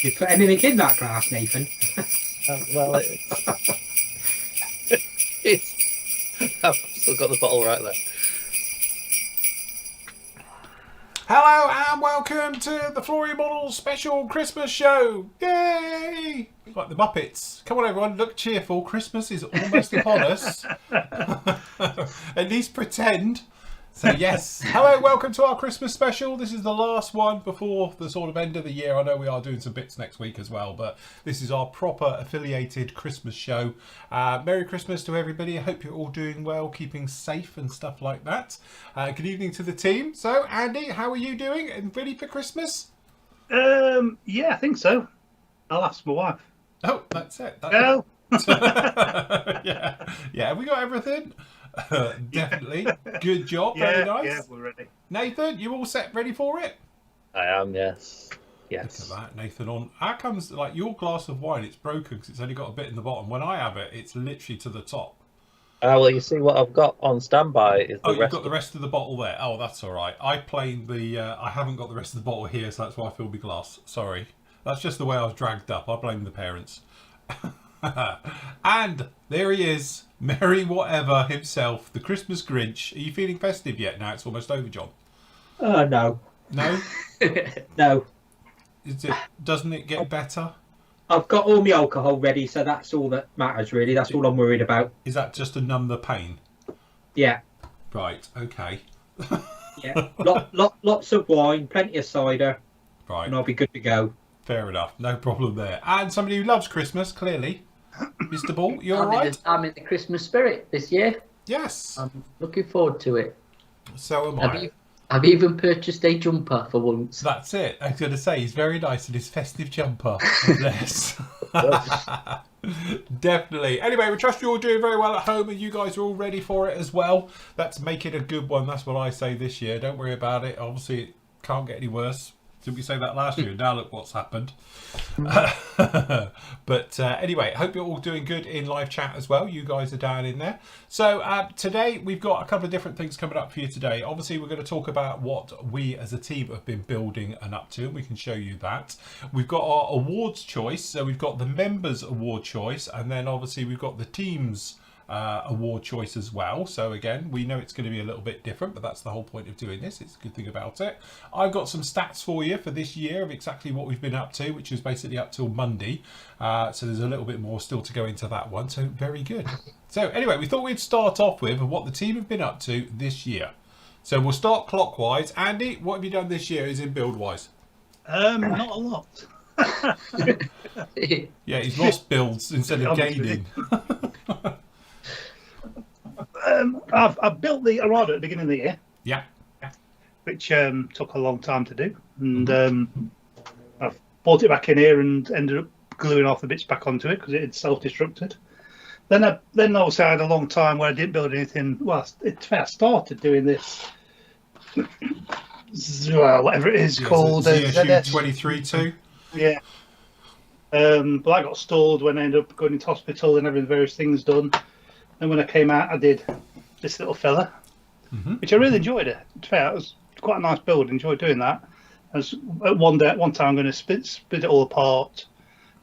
You put anything in that glass, Nathan? Well, I've still got the bottle right there. Hello and welcome to the Flory Models special Christmas show. Yay! Like the Muppets. Come on everyone, look cheerful. Christmas is almost upon us. At least pretend. So yes, hello, welcome to our Christmas special. This is the last one before the sort of end of the year. I know we are doing some bits next week as well, but this is our proper affiliated Christmas show. Merry Christmas to everybody. I hope you're all doing well, keeping safe and stuff like that. Good evening to the team. So Andy, how are you doing and ready for Christmas? Yeah, I think so. I'll ask my wife. Oh, that's it. No. Yeah. Have we got everything? Definitely. Good job. Very nice. Yeah, we're ready. Nathan, you all set, ready for it? I am, yes. Look at that, Nathan. On how comes like your glass of wine? It's broken because it's only got a bit in the bottom. When I have it, it's literally to the top. Well, you see what I've got on standby is the you've got the rest of the bottle there. Oh, that's all right. I haven't got the rest of the bottle here, so that's why I filled my glass. Sorry, that's just the way I was dragged up. I blame the parents. And there he is, Merry Whatever himself, the Christmas Grinch. Are you feeling festive yet? Now it's almost over, John. No. No? No. Doesn't it get better? I've got all my alcohol ready, so that's all that matters, really. That's all I'm worried about. Is that just to numb the pain? Yeah. Right, okay. Yeah. Lots of wine, plenty of cider, Right. and I'll be good to go. Fair enough, no problem there. And somebody who loves Christmas, clearly. Mr. Ball, you all right? I'm in the Christmas spirit this year. Yes. I'm looking forward to it. So am I. I've even purchased a jumper for once. That's it. I was going to say, he's very nice in his festive jumper. Yes. Definitely. Anyway, we trust you're all doing very well at home and you guys are all ready for it as well. Let's make it a good one. That's what I say this year. Don't worry about it. Obviously, it can't get any worse. Didn't we say that last year? Now look what's happened. But anyway, hope you're all doing good in live chat as well. You guys are down in there. So today we've got a couple of different things coming up for you today. Obviously, we're going to talk about what we as a team have been building and up to, and we can show you that. We've got our awards choice. So we've got the members award choice, and then obviously we've got the teams award choice as well. So again, we know it's going to be a little bit different, but that's the whole point of doing this. It's a good thing about it. I've got some stats for you for this year of exactly what we've been up to, which is basically up till Monday. So there's a little bit more still to go into that one. So very good. So anyway, we thought we'd start off with what the team have been up to this year. So we'll start clockwise. Andy, what have you done this year as in build wise? Not a lot. Yeah, he's lost builds instead of gaining. I've built the Arado at the beginning of the year. Yeah. Which took a long time to do. And I've brought it back in here and ended up gluing off the bits back onto it because it had self-destructed. Then obviously I had a long time where I didn't build anything. Well, I started doing this, whatever it is called. ZSU 23-2. Yeah. But I got stalled when I ended up going into hospital and having various things done. And when I came out, I did this little fella, which I really enjoyed it. To be fair, it was quite a nice build. Enjoyed doing that. At one time, I'm going to split it all apart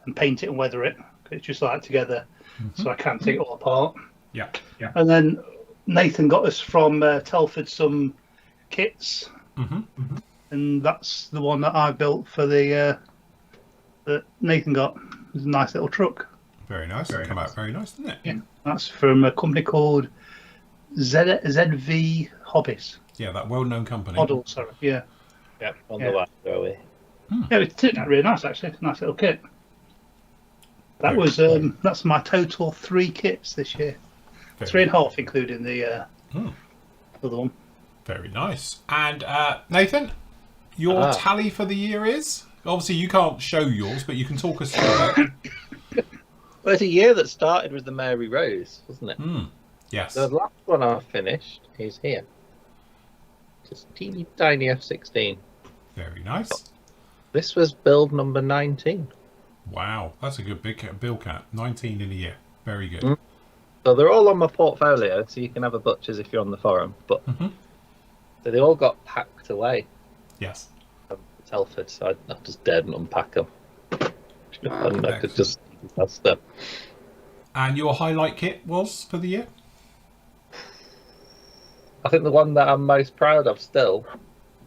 and paint it and weather it. It's just like together, so I can't take it all apart. Yeah. And then Nathan got us from Telford some kits, and that's the one that I built for the that Nathan got. It was a nice little truck. Very nice. It came out very nice, didn't it? Yeah. That's from a company called ZV Hobbies. Yeah, that well-known company. Model, sorry. Yeah. Yeah, on the way, are we? Yeah, it turned out really nice, actually. Nice little kit. That was that's my total 3 kits this year. Very 3.5, including the other one. Very nice. And Nathan, your tally for the year is? Obviously, you can't show yours, but you can talk us through it. Well, it's a year that started with the Mary Rose, wasn't it? Yes. The last one I finished is here. Just teeny tiny F16. Very nice. This was build number 19. Wow, that's a good big build cat. 19 in a year. Very good. So they're all on my portfolio, so you can have a butcher's if you're on the forum. But so they all got packed away. Yes. Telford, so I just dared not unpack them. and I could just test them. And your highlight kit was for the year? I think the one that I'm most proud of still,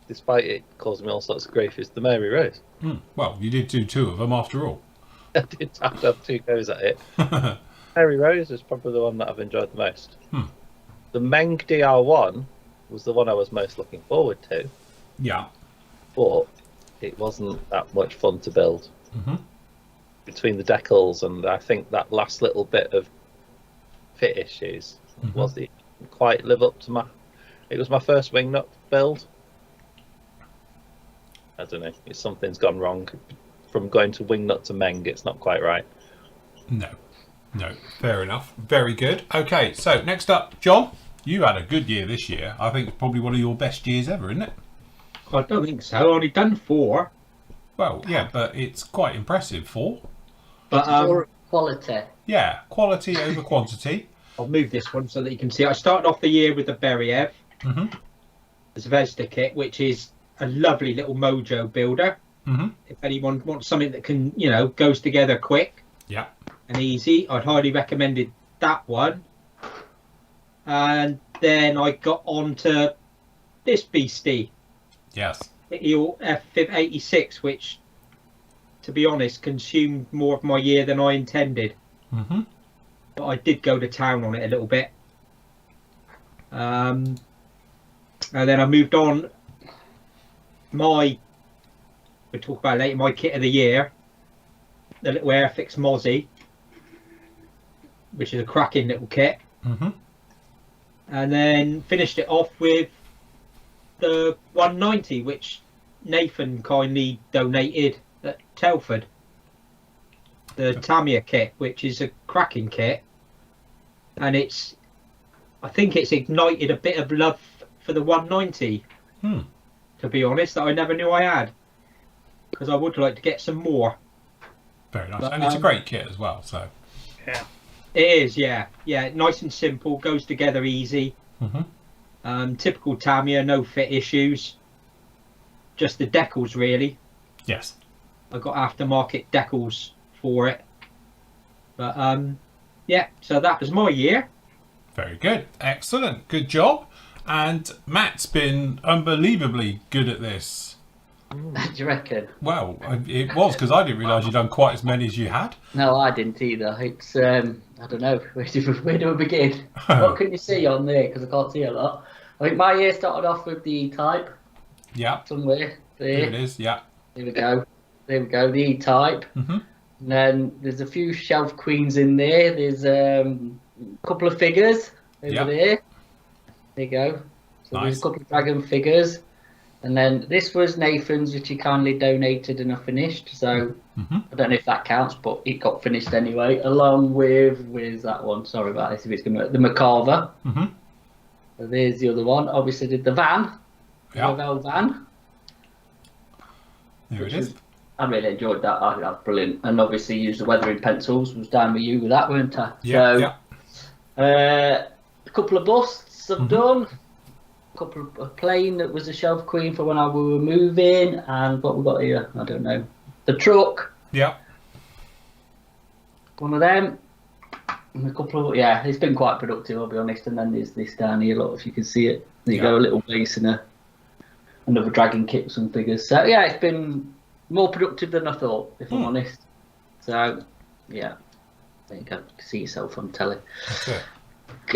despite it causing me all sorts of grief, is the Mary Rose. Well, you did do 2 of them after all. I did have to have 2 goes at it. Mary Rose is probably the one that I've enjoyed the most. The Meng DR1 was the one I was most looking forward to, Yeah. but it wasn't that much fun to build. Between the decals and I think that last little bit of fit issues wasn't quite live up to my... It was my first wingnut build. I don't know, something's gone wrong. From going to wingnut to Meng, it's not quite right. No, fair enough. Very good. Okay, so next up, John, you had a good year this year. I think it's probably one of your best years ever, isn't it? I don't think so. I've only done 4. Well, yeah, but it's quite impressive. 4. But Or quality. Yeah, quality over quantity. I'll move this one so that you can see. I started off the year with the Beriev, the Zvezda kit, which is a lovely little mojo builder. If anyone wants something that can, goes together quick and easy, I'd highly recommend that one. And then I got on to this beastie. Yes. The EO F86, which, to be honest, consumed more of my year than I intended. But I did go to town on it a little bit. And then I moved on. We'll talk about it later, my kit of the year, the little Airfix Mozzie, which is a cracking little kit. And then finished it off with the 190, which Nathan kindly donated at Telford. The Tamiya kit, which is a cracking kit. And I think it's ignited a bit of love for the 190, to be honest, that I never knew I had. Because I would like to get some more. Very nice. And it's a great kit as well, so. Yeah. It is, yeah. Yeah, nice and simple, goes together easy. Typical Tamiya, no fit issues. Just the decals, really. Yes. I got aftermarket decals for it. But, yeah, so that was my year. Very good. Excellent. Good job. And Matt's been unbelievably good at this. Do you reckon? Well, it was because I didn't realise you'd done quite as many as you had. No, I didn't either. It's I don't know. Where do we begin? What can you see on there? Because I can't see a lot. I think my year started off with the E-Type. Yeah. Somewhere there. There it is. Yeah. There we go. The E-Type. And then there's a few shelf queens in there. There's a couple of figures over there. There you go. So there's a couple of dragon figures. And then this was Nathan's, which he kindly donated and I finished. So I don't know if that counts, but it got finished anyway. Along with, where's that one? Sorry about this. If it's going to the Macarver. So there's the other one. Obviously did the van. The Ravel van. There it is. I really enjoyed that. I think that was brilliant. And obviously used the weathering pencils. Was down with you with that, weren't I? Yeah. A couple of busts I've done. A plane that was a shelf queen for when we were moving, and what we got here, I don't know. The truck. Yeah. One of them. And a couple of, it's been quite productive, I'll be honest. And then there's this down here, look, if you can see it. There you go, a little base and another dragon kit with some figures. So yeah, it's been more productive than I thought, if I'm honest. So yeah, there you go. See yourself on telly. That's it.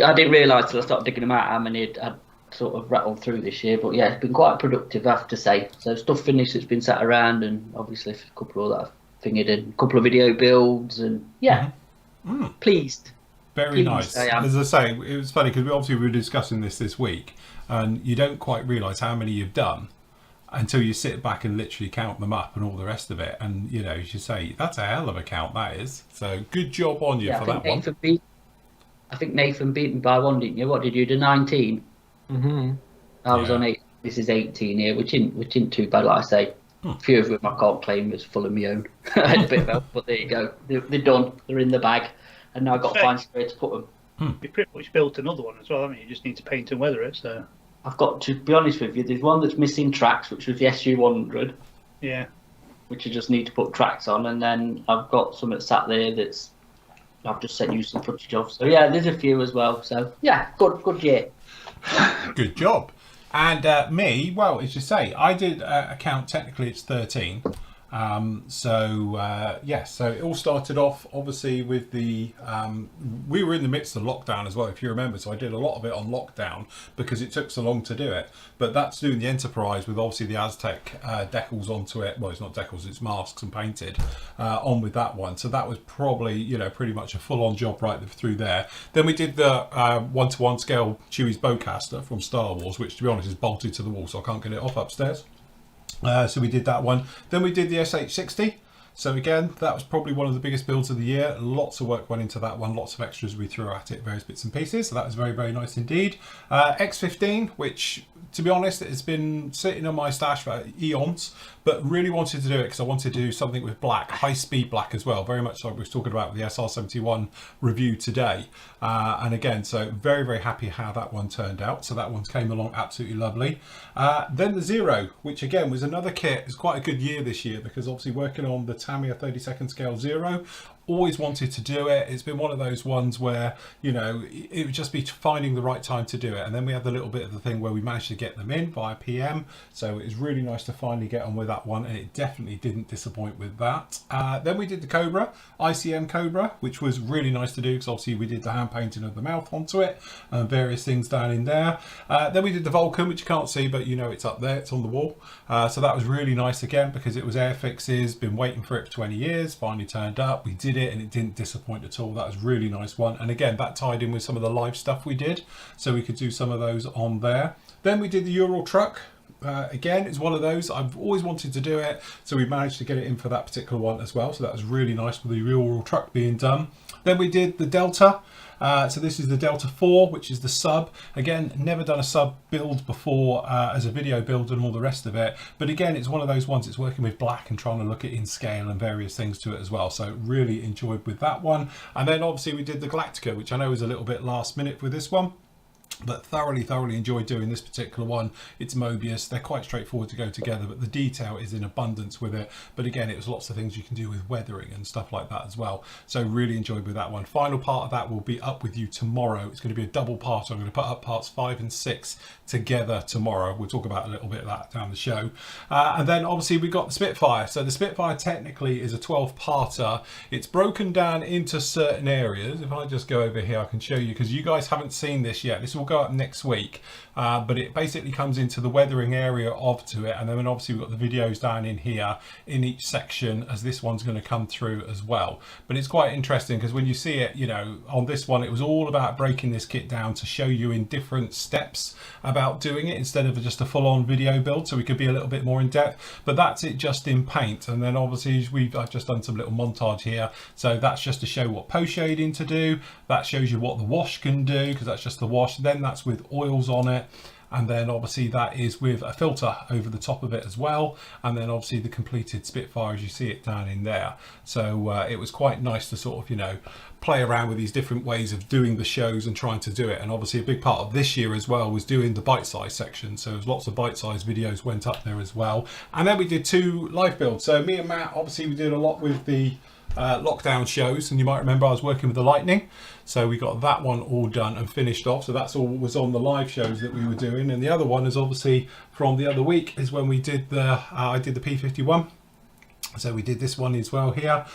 I didn't realise till I started digging them out how many I'd sort of rattled through this year, but yeah, it's been quite productive, I have to say. So stuff finished that's been sat around, and obviously a couple of that I've fingered, and a couple of video builds, and pleased. Very nice. As I say, it was funny because we were discussing this week, and you don't quite realise how many you've done until you sit back and literally count them up and all the rest of it. And you should say that's a hell of a count that is. So good job on you for that one. I think Nathan beat me by one, didn't you? What did you do? 19. I was on 8. This is 18 here, which isn't too bad. Like I say, a few of them I can't claim as full of my own. I had a bit of help, but there you go. They're done. They're in the bag, and now I've got to find somewhere to put them. You pretty much built another one as well, haven't you? You just need to paint and weather it. So I've got to be honest with you. There's one that's missing tracks, which was the SU100. Yeah. which I just need to put tracks on, and then I've got something sat there that's I've just sent you some footage of. So yeah, there's a few as well. So yeah, good year. Good job. And me, well, as you say, I did a count. Technically, it's 13. So it all started off obviously with the we were in the midst of lockdown as well, if you remember, so I did a lot of it on lockdown because it took so long to do it. But that's doing the Enterprise with obviously the Aztec decals onto it. Well, it's not decals, it's masks and painted on with that one. So that was probably, you know, pretty much a full-on job right through there. Then we did the 1-to-1 scale Chewie's bowcaster from Star Wars, which to be honest is bolted to the wall, so I can't get it off upstairs. So we did that one. Then we did the SH60. So again, that was probably one of the biggest builds of the year. Lots of work went into that one. Lots of extras we threw at it, various bits and pieces. So that was very, very nice indeed. X15, which to be honest, it's been sitting on my stash for eons, but really wanted to do it because I wanted to do something with black, high speed black as well. Very much like we were talking about with the SR71 review today. And again, so very, very happy how that one turned out. So that one came along absolutely lovely. Then the Zero, which again was another kit. It's quite a good year this year because obviously working on the Tamiya 32nd scale Zero, always wanted to do it. It's been one of those ones where, you know, it would just be finding the right time to do it. And then we had the little bit of the thing where we managed to get them in via PM. So it was really nice to finally get on with that one. And it definitely didn't disappoint with that. Then we did the Cobra, ICM Cobra, which was really nice to do because obviously we did the hand painting of the mouth onto it and various things down in there. Then we did the Vulcan, which you can't see, but you know it's up there, it's on the wall. So that was really nice again because it was air fixes, been waiting for it for 20 years, finally turned up. We did it and it didn't disappoint at all. That was a really nice one. And again, that tied in with some of the live stuff we did, so we could do some of those on there. Then we did the Ural truck. Again, it's one of those I've always wanted to do it, so we managed to get it in for that particular one as well. So that was really nice with the Ural truck being done. Then we did the Delta. So this is the Delta 4, which is the sub. Again, never done a sub build before as a video build and all the rest of it. But again, it's one of those ones, it's working with black and trying to look at in scale and various things to it as well. So really enjoyed with that one. And then obviously we did the Galactica, which I know is a little bit last minute with this one, but thoroughly enjoyed doing this particular one. It's Mobius, they're quite straightforward to go together, but the detail is in abundance with it. But again, it was lots of things you can do with weathering and stuff like that as well. So really enjoyed with that one. Final part of that will be up with you tomorrow. It's going to be a double part. I'm going to put up parts 5 and 6 together tomorrow. We'll talk about a little bit of that down the show. And then obviously we got the Spitfire. So the Spitfire technically is a 12-parter. It's broken down into certain areas. If I just go over here, I can show you, because you guys haven't seen this yet. This will go up next week, but it basically comes into the weathering area of to it, and then obviously we've got the videos down in here in each section, as this one's going to come through as well. But it's quite interesting because when you see it, you know, on this one it was all about breaking this kit down to show you in different steps about doing it instead of just a full-on video build, so we could be a little bit more in depth. But that's it just in paint, and then obviously I've just done some little montage here, so that's just to show what post shading to do. That shows you what the wash can do, because that's just the wash. Then that's with oils on it, and then obviously that is with a filter over the top of it as well, and then obviously the completed Spitfire as you see it down in there. So it was quite nice to sort of, you know, play around with these different ways of doing the shows and trying to do it. And obviously a big part of this year as well was doing the bite-size section, so there's lots of bite-size videos went up there as well. And then we did 2 live builds. So me and Matt, obviously we did a lot with the lockdown shows, and you might remember I was working with the Lightning, so we got that one all done and finished off. So that's all was on the live shows that we were doing. And the other one is obviously from the other week, is when we did the I did the P51. So we did this one as well here,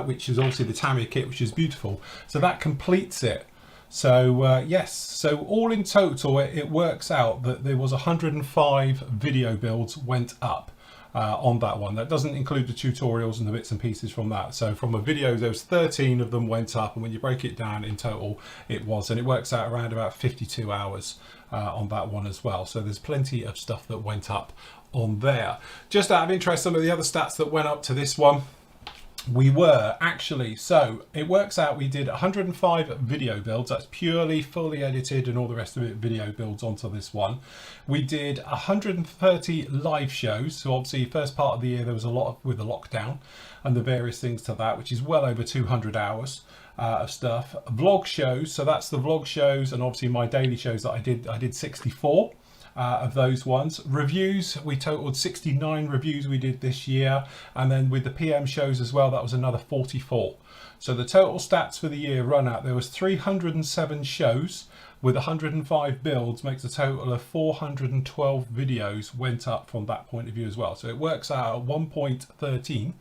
which is obviously the Tamiya kit, which is beautiful. So that completes it. So yes, so all in total it works out that there was 105 video builds went up on that one. That doesn't include the tutorials and the bits and pieces from that. So from a video, there was 13 of them went up, and when you break it down in total, it works out around about 52 hours on that one as well. So there's plenty of stuff that went up on there. Just out of interest, some of the other stats that went up to this one, we were actually, so it works out we did 105 video builds. That's purely fully edited and all the rest of it video builds onto this one. We did 130 live shows. So obviously first part of the year there was a lot with the lockdown and the various things to that, which is well over 200 hours of stuff. Vlog shows, so that's the vlog shows and obviously my daily shows that I did 64. of those ones. Reviews, we totaled 69 reviews we did this year, and then with the PM shows as well, that was another 44. So the total stats for the year run out, there was 307 shows with 105 builds, makes a total of 412 videos went up from that point of view as well. So it works out at 1.13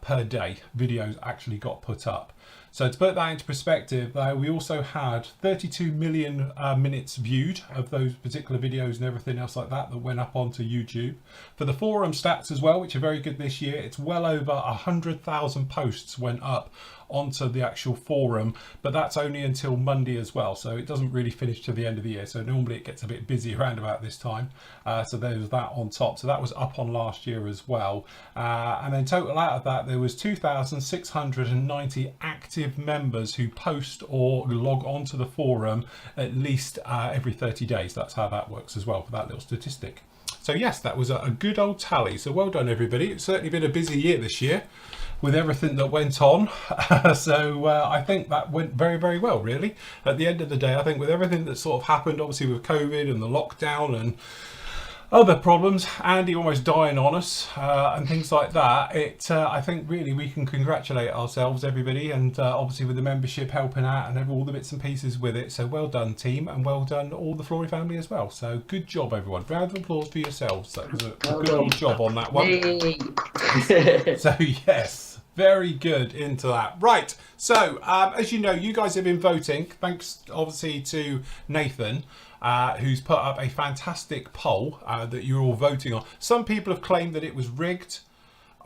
per day videos actually got put up. So to put that into perspective, we also had 32 million minutes viewed of those particular videos and everything else like that went up onto YouTube. For the forum stats as well, which are very good this year, it's well over 100,000 posts went up onto the actual forum, but that's only until Monday as well, so it doesn't really finish to the end of the year. So normally it gets a bit busy around about this time, so there's that on top. So that was up on last year as well, and then total out of that there was 2,690 active members who post or log onto the forum at least every 30 days. That's how that works as well for that little statistic. So yes, that was a good old tally. So well done everybody. It's certainly been a busy year this year with everything that went on. So I think that went very, very well, really. At the end of the day, I think with everything that sort of happened, obviously with COVID and the lockdown and other problems, Andy almost dying on us and things like that, I think really we can congratulate ourselves, everybody, and obviously with the membership helping out and all the bits and pieces with it. So well done team, and well done all the Flory family as well. So good job everyone. Round of applause for yourselves. That was a good old job on that one. So yes, very good into that. Right, so as you know, you guys have been voting, thanks obviously to Nathan, who's put up a fantastic poll that you're all voting on. Some people have claimed that it was rigged.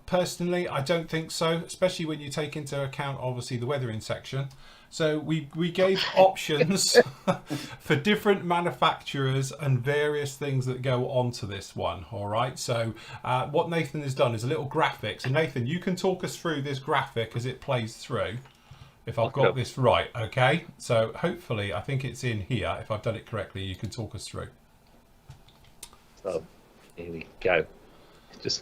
Personally, I don't think so, especially when you take into account obviously the weathering section. So we gave options for different manufacturers and various things that go onto this one. All right, so what Nathan has done is a little graphic. So Nathan, you can talk us through this graphic as it plays through, if I've got this right. Okay, so hopefully I think it's in here. If I've done it correctly, you can talk us through. So here we go. So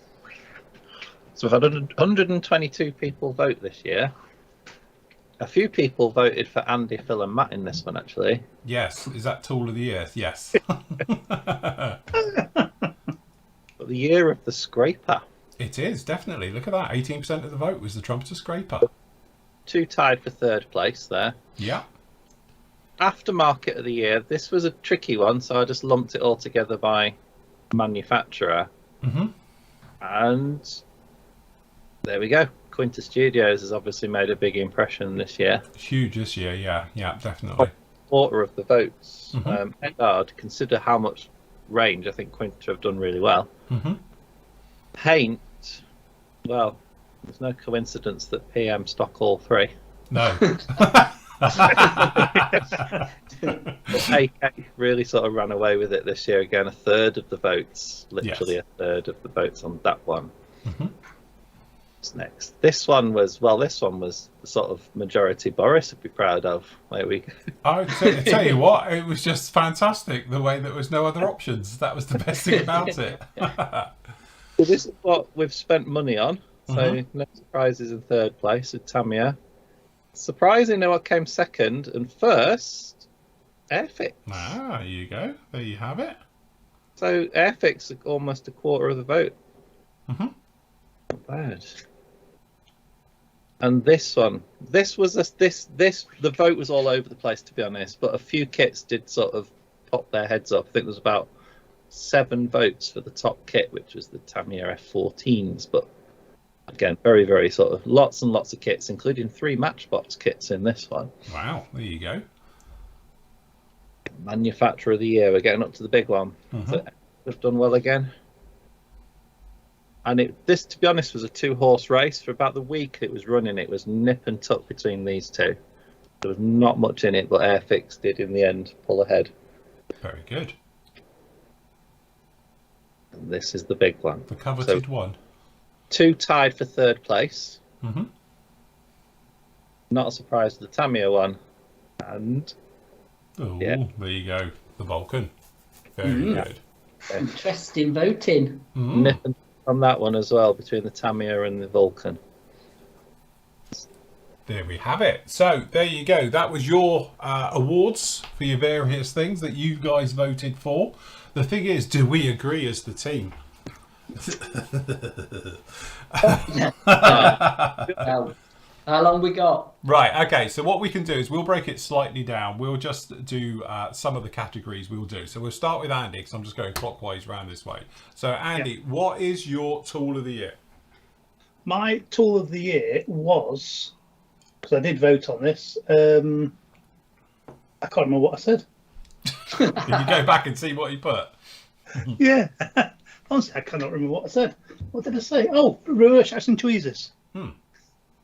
we've had 122 people vote this year. A few people voted for Andy, Phil and Matt in this one, actually. Yes, is that Tool of the Year? Yes. But the year of the scraper. It is, definitely. Look at that. 18% of the vote was the Trumpeter Scraper. 2 tied for 3rd place there. Yeah. Aftermarket of the year. This was a tricky one, so I just lumped it all together by manufacturer. Mm-hmm. And there we go. Quinta Studios has obviously made a big impression this year. Huge this year, yeah, definitely. Quarter of the votes. Mm-hmm. I'd consider how much range. I think Quinta have done really well. Mm-hmm. Paint, well, there's no coincidence that PM stock all 3. No. AK really sort of ran away with it this year again. 1/3 of the votes, literally Yes. 1/3 of the votes on that one. Mm-hmm. What's next? This one was sort of majority Boris would be proud of. Maybe. I tell you what, it was just fantastic the way there was no other options. That was the best thing about it. Well, this is what we've spent money on. So no surprises in 3rd place with Tamiya. Surprisingly, what came 2nd and 1st, Airfix. There you go. There you have it. So Airfix almost a quarter of the vote. Mm-hmm. Not bad. And this one, the vote was all over the place, to be honest, but a few kits did sort of pop their heads up. I think there was about 7 votes for the top kit, which was the Tamiya F14s, but again, very, very sort of lots and lots of kits, including 3 Matchbox kits in this one. Wow, there you go. Manufacturer of the year, we're getting up to the big one. So they've done well again. And this, to be honest, was a 2-horse race. For about the week it was running, it was nip and tuck between these two. There was not much in it, but Airfix did in the end pull ahead. Very good. And this is the big one. The coveted one. 2 tied for 3rd place. Mm-hmm. Not a surprise for the Tamiya one. And There you go. The Vulcan. Very good. Interesting voting. Nip and on that one as well, between the Tamiya and the Vulcan. There we have it. So there you go. That was your awards for your various things that you guys voted for. The thing is, do we agree as the team? How long we got? Right, okay, so what we can do is we'll break it slightly down. We'll just do some of the categories we'll do. So we'll start with Andy, because I'm just going clockwise round this way. So Andy, what is your tool of the year? My tool of the year was, because I did vote on this, I can't remember what I said. Can you go back and see what you put? Yeah. Honestly, I cannot remember what I said. What did I say? Oh, reverse action tweezers.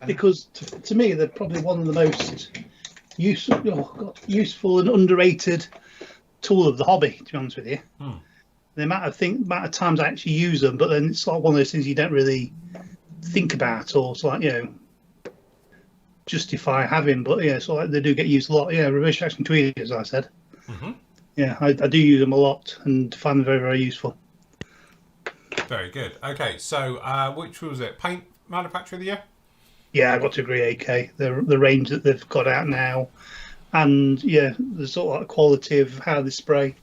Because to me, they're probably one of the most useful and underrated tool of the hobby, to be honest with you. The amount of times I actually use them, but then it's like one of those things you don't really think about, or it's like, justify having, but so like they do get used a lot. Reverse action tweezers, as I said. I do use them a lot and find them very, very useful. Very good. Okay, so which was it? Paint manufacturer of the year? Yeah, I've got to agree, AK. The range that they've got out now, and the sort of like quality of how they spray.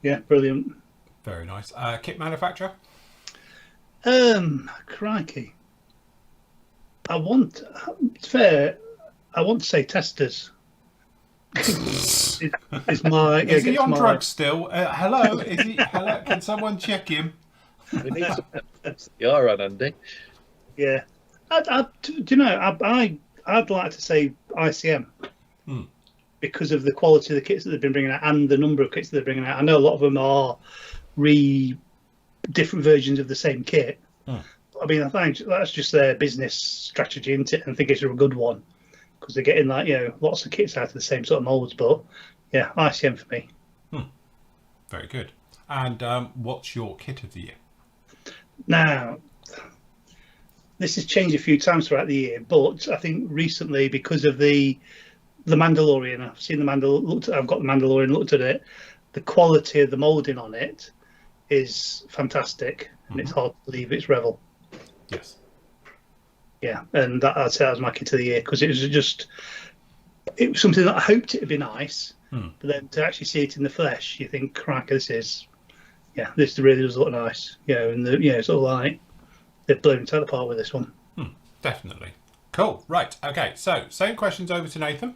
Yeah, brilliant. Very nice. Kit manufacturer? Crikey. It's fair, I want to say Testers. It's my. Is he on drugs still? Hello? Is he? Hello? Can someone check him? We need some you're on, Andy. Yeah. Do you know, I'd like to say ICM because of the quality of the kits that they've been bringing out and the number of kits that they're bringing out. I know a lot of them are different versions of the same kit. I mean, I think that's just their business strategy, isn't it? And I think it's a good one because they're getting lots of kits out of the same sort of molds. But yeah, ICM for me. Very good. And what's your kit of the year? Now, this has changed a few times throughout the year, but I think recently, because of the Mandalorian, I've seen the I've got the Mandalorian, looked at it. The quality of the molding on it is fantastic, and it's hard to believe it's Revel. Yes. Yeah, and I'd say that was my kit of the year because it was something that I hoped it'd be nice, but then to actually see it in the flesh, you think, crack, this really does look nice. And sort of like they've blown it out of the park with this one. Definitely. Cool. Right. Okay. So same questions over to Nathan.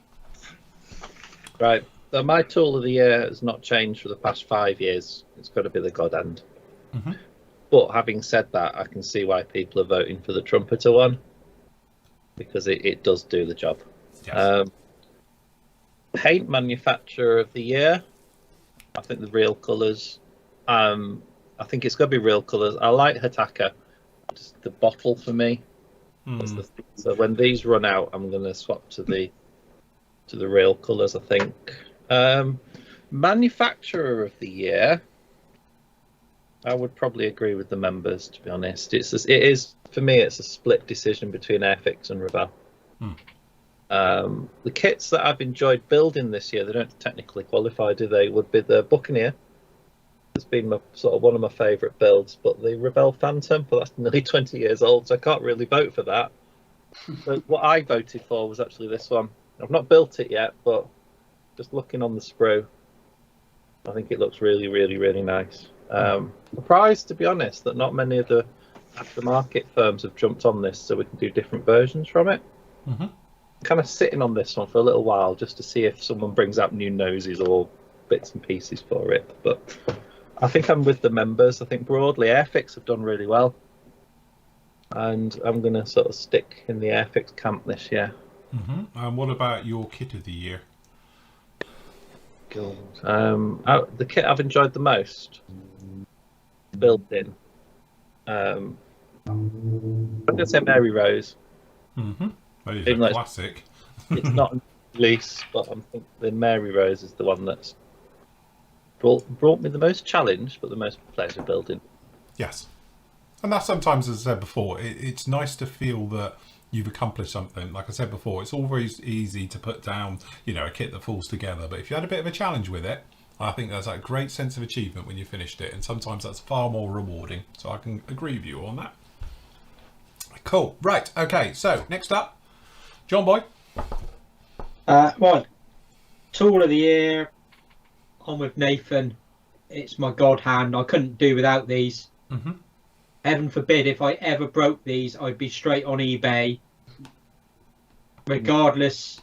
Right. So my tool of the year has not changed for the past 5 years. It's got to be the God Hand. But having said that, I can see why people are voting for the Trumpeter one because it does do the job. Yes. Paint manufacturer of the year. I think the Real Colours. I think it's going to be Real Colours. I like Hataka. Just the bottle for me. So when these run out, I'm going to swap to the Real Colours, I think. Manufacturer of the year, I would probably agree with the members, to be honest. It is for me, it's a split decision between Airfix and Revell. The kits that I've enjoyed building this year, they don't technically qualify, do they? Would be the Buccaneer. It's been one of my favourite builds, but the Revell Phantom, but that's nearly 20 years old, so I can't really vote for that. But what I voted for was actually this one. I've not built it yet, but just looking on the sprue, I think it looks really, really, really nice. Surprised, to be honest, that not many of the aftermarket firms have jumped on this, so we can do different versions from it. Kind of sitting on this one for a little while just to see if someone brings out new noses or bits and pieces for it, but I think I'm with the members. I think broadly Airfix have done really well, and I'm going to sort of stick in the Airfix camp this year. And what about your kit of the year? The kit I've enjoyed the most, built-in. I'm going to say Mary Rose. Well, it's a classic. It's not a release, but I think the Mary Rose is the one that's brought me the most challenge, but the most pleasure building. Yes. And that's sometimes, as I said before, it's nice to feel that you've accomplished something. Like I said before, it's always easy to put down, a kit that falls together. But if you had a bit of a challenge with it, I think there's that great sense of achievement when you finished it. And sometimes that's far more rewarding. So I can agree with you on that. Cool. Right. Okay. So next up, John Boy. Right. Tool of the year. I'm with Nathan. It's my God hand. I couldn't do without these. Mm-hmm. Heaven forbid if I ever broke these, I'd be straight on eBay. Regardless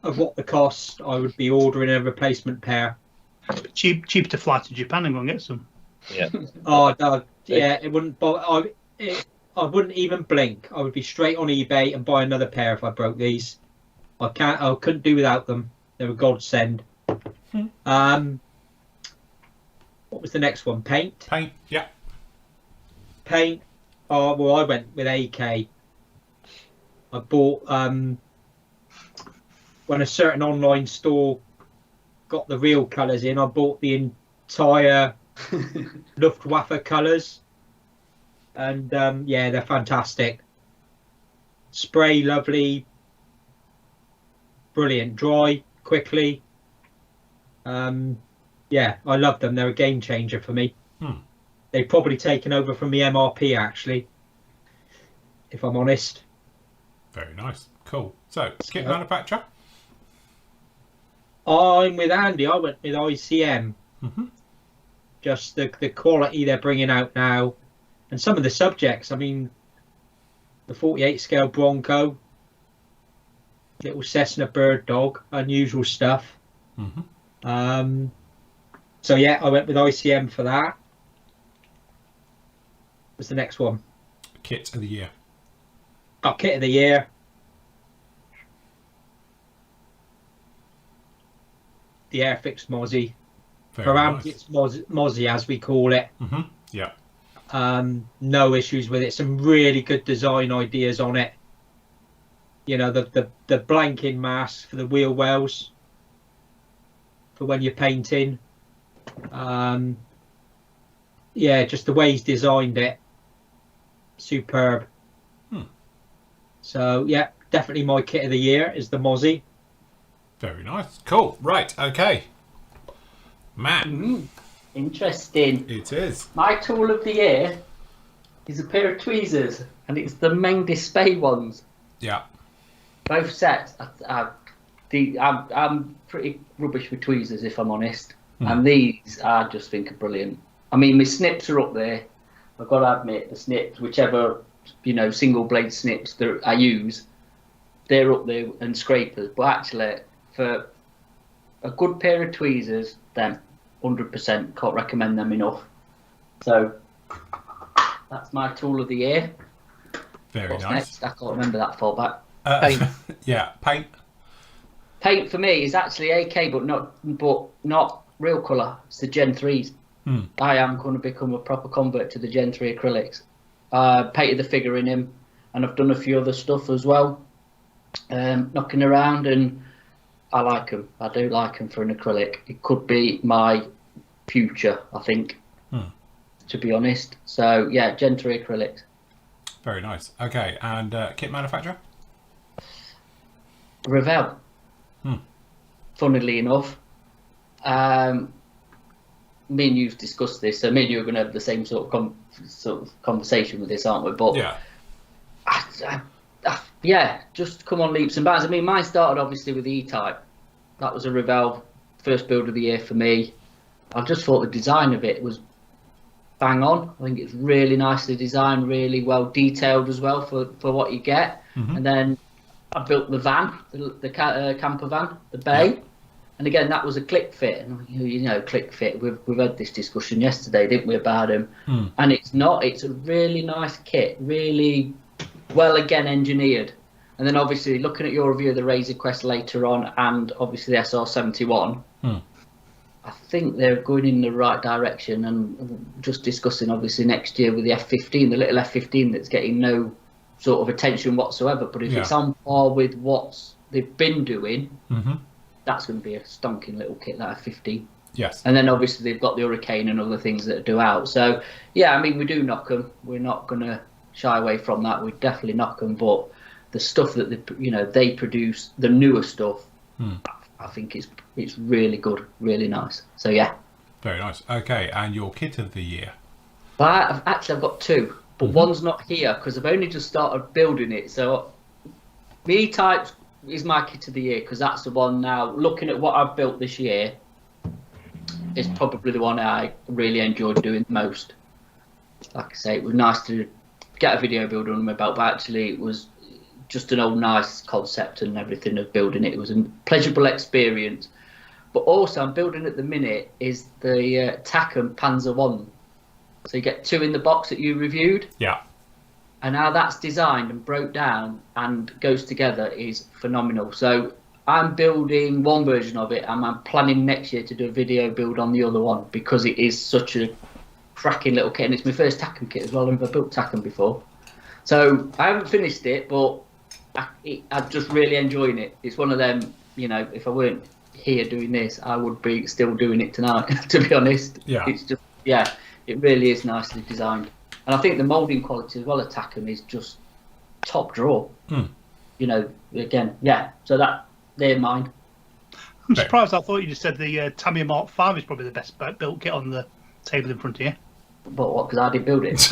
of what the cost, I would be ordering a replacement pair. Cheap to fly to Japan and go and get some. Yeah. Oh, no, yeah, it wouldn't. I wouldn't even blink. I would be straight on eBay and buy another pair if I broke these. I couldn't do without them. They're a godsend. What was the next one? Paint. Yeah. Paint. Oh well, I went with AK. I bought when a certain online store got the real colours in. I bought the entire Luftwaffe colours, and yeah, they're fantastic. Spray lovely, brilliant. Dry quickly. Yeah, I love them. They're a game changer for me. They've probably taken over from the MRP actually, if I'm honest. Very nice. Cool. So, kit manufacturer? I'm with Andy. I went with ICM. Just the quality they're bringing out now, and some of the subjects. I mean, the 48 scale Bronco, little Cessna bird dog, unusual stuff. So yeah, I went with ICM for that. What's the next one? Kit of the year. Oh, kit of the year. The Airfix Mozzie. Paramedics nice. Mozzie, as we call it. Yeah. No issues with it. Some really good design ideas on it. You know, the blanking mask for the wheel wells for when you're painting. Yeah, just the way he's designed it. Superb. So yeah, definitely my kit of the year is the Mozzie. Very nice. Cool. Right. Okay. Matt. Interesting. It is. My tool of the year is a pair of tweezers, and it's the Mendes Spey ones. Yeah. Both sets. I'm pretty rubbish with tweezers, if I'm honest. And these I just think are brilliant. I mean, my snips are up there. I've got to admit, the snips, whichever, single blade snips that I use, they're up there, and scrapers. But actually, for a good pair of tweezers, then 100% can't recommend them enough. So that's my tool of the year. Very What's nice. Next? I can't remember that far back. Paint. Yeah, paint. Paint for me is actually AK, but not real colour. It's the Gen 3s. I am going to become a proper convert to the Gen 3 acrylics. Painted the figure in him, and I've done a few other stuff as well. Knocking around, and I like them. I do like them for an acrylic. It could be my future, I think, to be honest. So yeah, Gen 3 acrylics. Very nice. Okay, and kit manufacturer? Revell. Funnily enough, me and you've discussed this, so me and you are going to have the same sort of conversation with this, aren't we? But yeah, yeah, just come on leaps and bounds. I mean, mine started obviously with the E-Type. That was a Revell first build of the year for me. I just thought the design of it was bang on. I think it's really nicely designed, really well detailed as well for what you get. And then I built the van, the camper van, the bay, and again that was a click fit. And click fit. We've had this discussion yesterday, didn't we, about him? And it's a really nice kit, really well again engineered. And then obviously looking at your review of the Razor Quest later on, and obviously the SR71, I think they're going in the right direction. And just discussing obviously next year with the F15, the little F15 that's getting no sort of attention whatsoever, but if it's on par with what they've been doing, that's going to be a stonking little kit, that F15. Yes. And then obviously they've got the Hurricane and other things that do out. So yeah, I mean, we do knock them. We're not going to shy away from that. We definitely knock them, but the stuff that they produce, the newer stuff, I think it's really good, really nice. So yeah. Very nice. Okay, and your kit of the year? But I've got two. But one's not here because I've only just started building it. So The E-Type is my kit of the year because that's the one now, looking at what I've built this year, is probably the one I really enjoyed doing the most. Like I say, it was nice to get a video build under my belt, but actually it was just an old nice concept and everything of building it. It was a pleasurable experience. But also I'm building at the minute is the Takum Panzer 1. So you get 2 in the box that you reviewed. Yeah. And how that's designed and broke down and goes together is phenomenal. So I'm building one version of it, and I'm planning next year to do a video build on the other one because it is such a cracking little kit, and it's my first Takum kit as well. I've never built Takum before, so I haven't finished it, but I'm just really enjoying it. It's one of them, you know, if I weren't here doing this, I would be still doing it tonight. To be honest, yeah, it's just it really is nicely designed, and I think the moulding quality as well of Takum is just top drawer. You know, again, so that. They're mine. I'm surprised. I thought you just said the Tamiya Mark 5 is probably the best built kit on the table in front of you. But what? Because I didn't build it.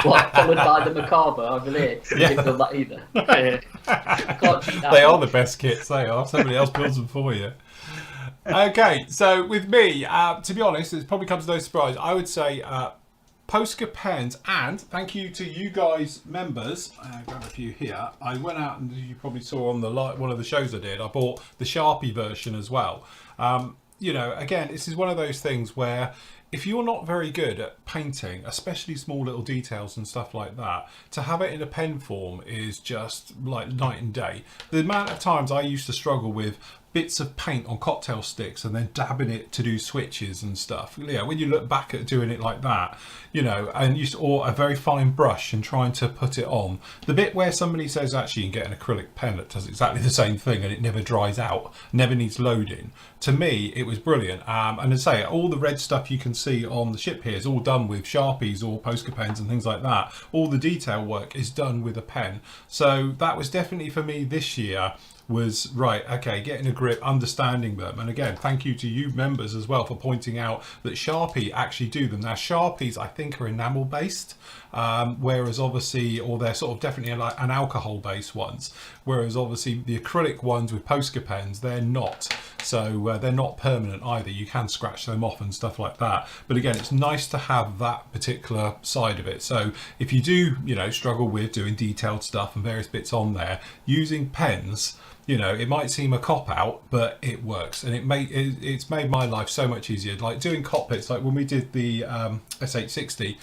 What? Followed by the Macabre over there. I didn't build that either. They are the best kits. They are. Somebody else builds them for you. Okay, so with me, to be honest, it probably comes to no surprise. I would say Posca pens, and thank you to you guys members. I grab a few here. I went out, and you probably saw on the one of the shows I did, I bought the Sharpie version as well. You know, again, this is one of those things where if you're not very good at painting, especially small little details and stuff like that, to have it in a pen form is just like night and day. The amount of times I used to struggle with bits of paint on cocktail sticks and then dabbing it to do switches and stuff. Yeah, when you look back at doing it like that, you know, and or a very fine brush and trying to put it on. The bit where somebody says actually you can get an acrylic pen that does exactly the same thing and it never dries out, never needs loading. To me, it was brilliant. And to say all the red stuff you can see on the ship here is all done with Sharpies or Posca pens and things like that. All the detail work is done with a pen. So that was definitely for me this year. Was right, okay, getting a grip, understanding them. And again, thank you to you members as well for pointing out that Sharpie actually do them. Now Sharpies I think are enamel based, whereas obviously, or they're sort of definitely like an alcohol based ones, whereas obviously the acrylic ones with Posca pens, they're not. So they're not permanent either. You can scratch them off and stuff like that. But again, it's nice to have that particular side of it. So if you do, you know, struggle with doing detailed stuff and various bits on there, using pens, you know, it might seem a cop-out, but it works, and it's made my life so much easier. Like doing cockpits, like when we did the S860,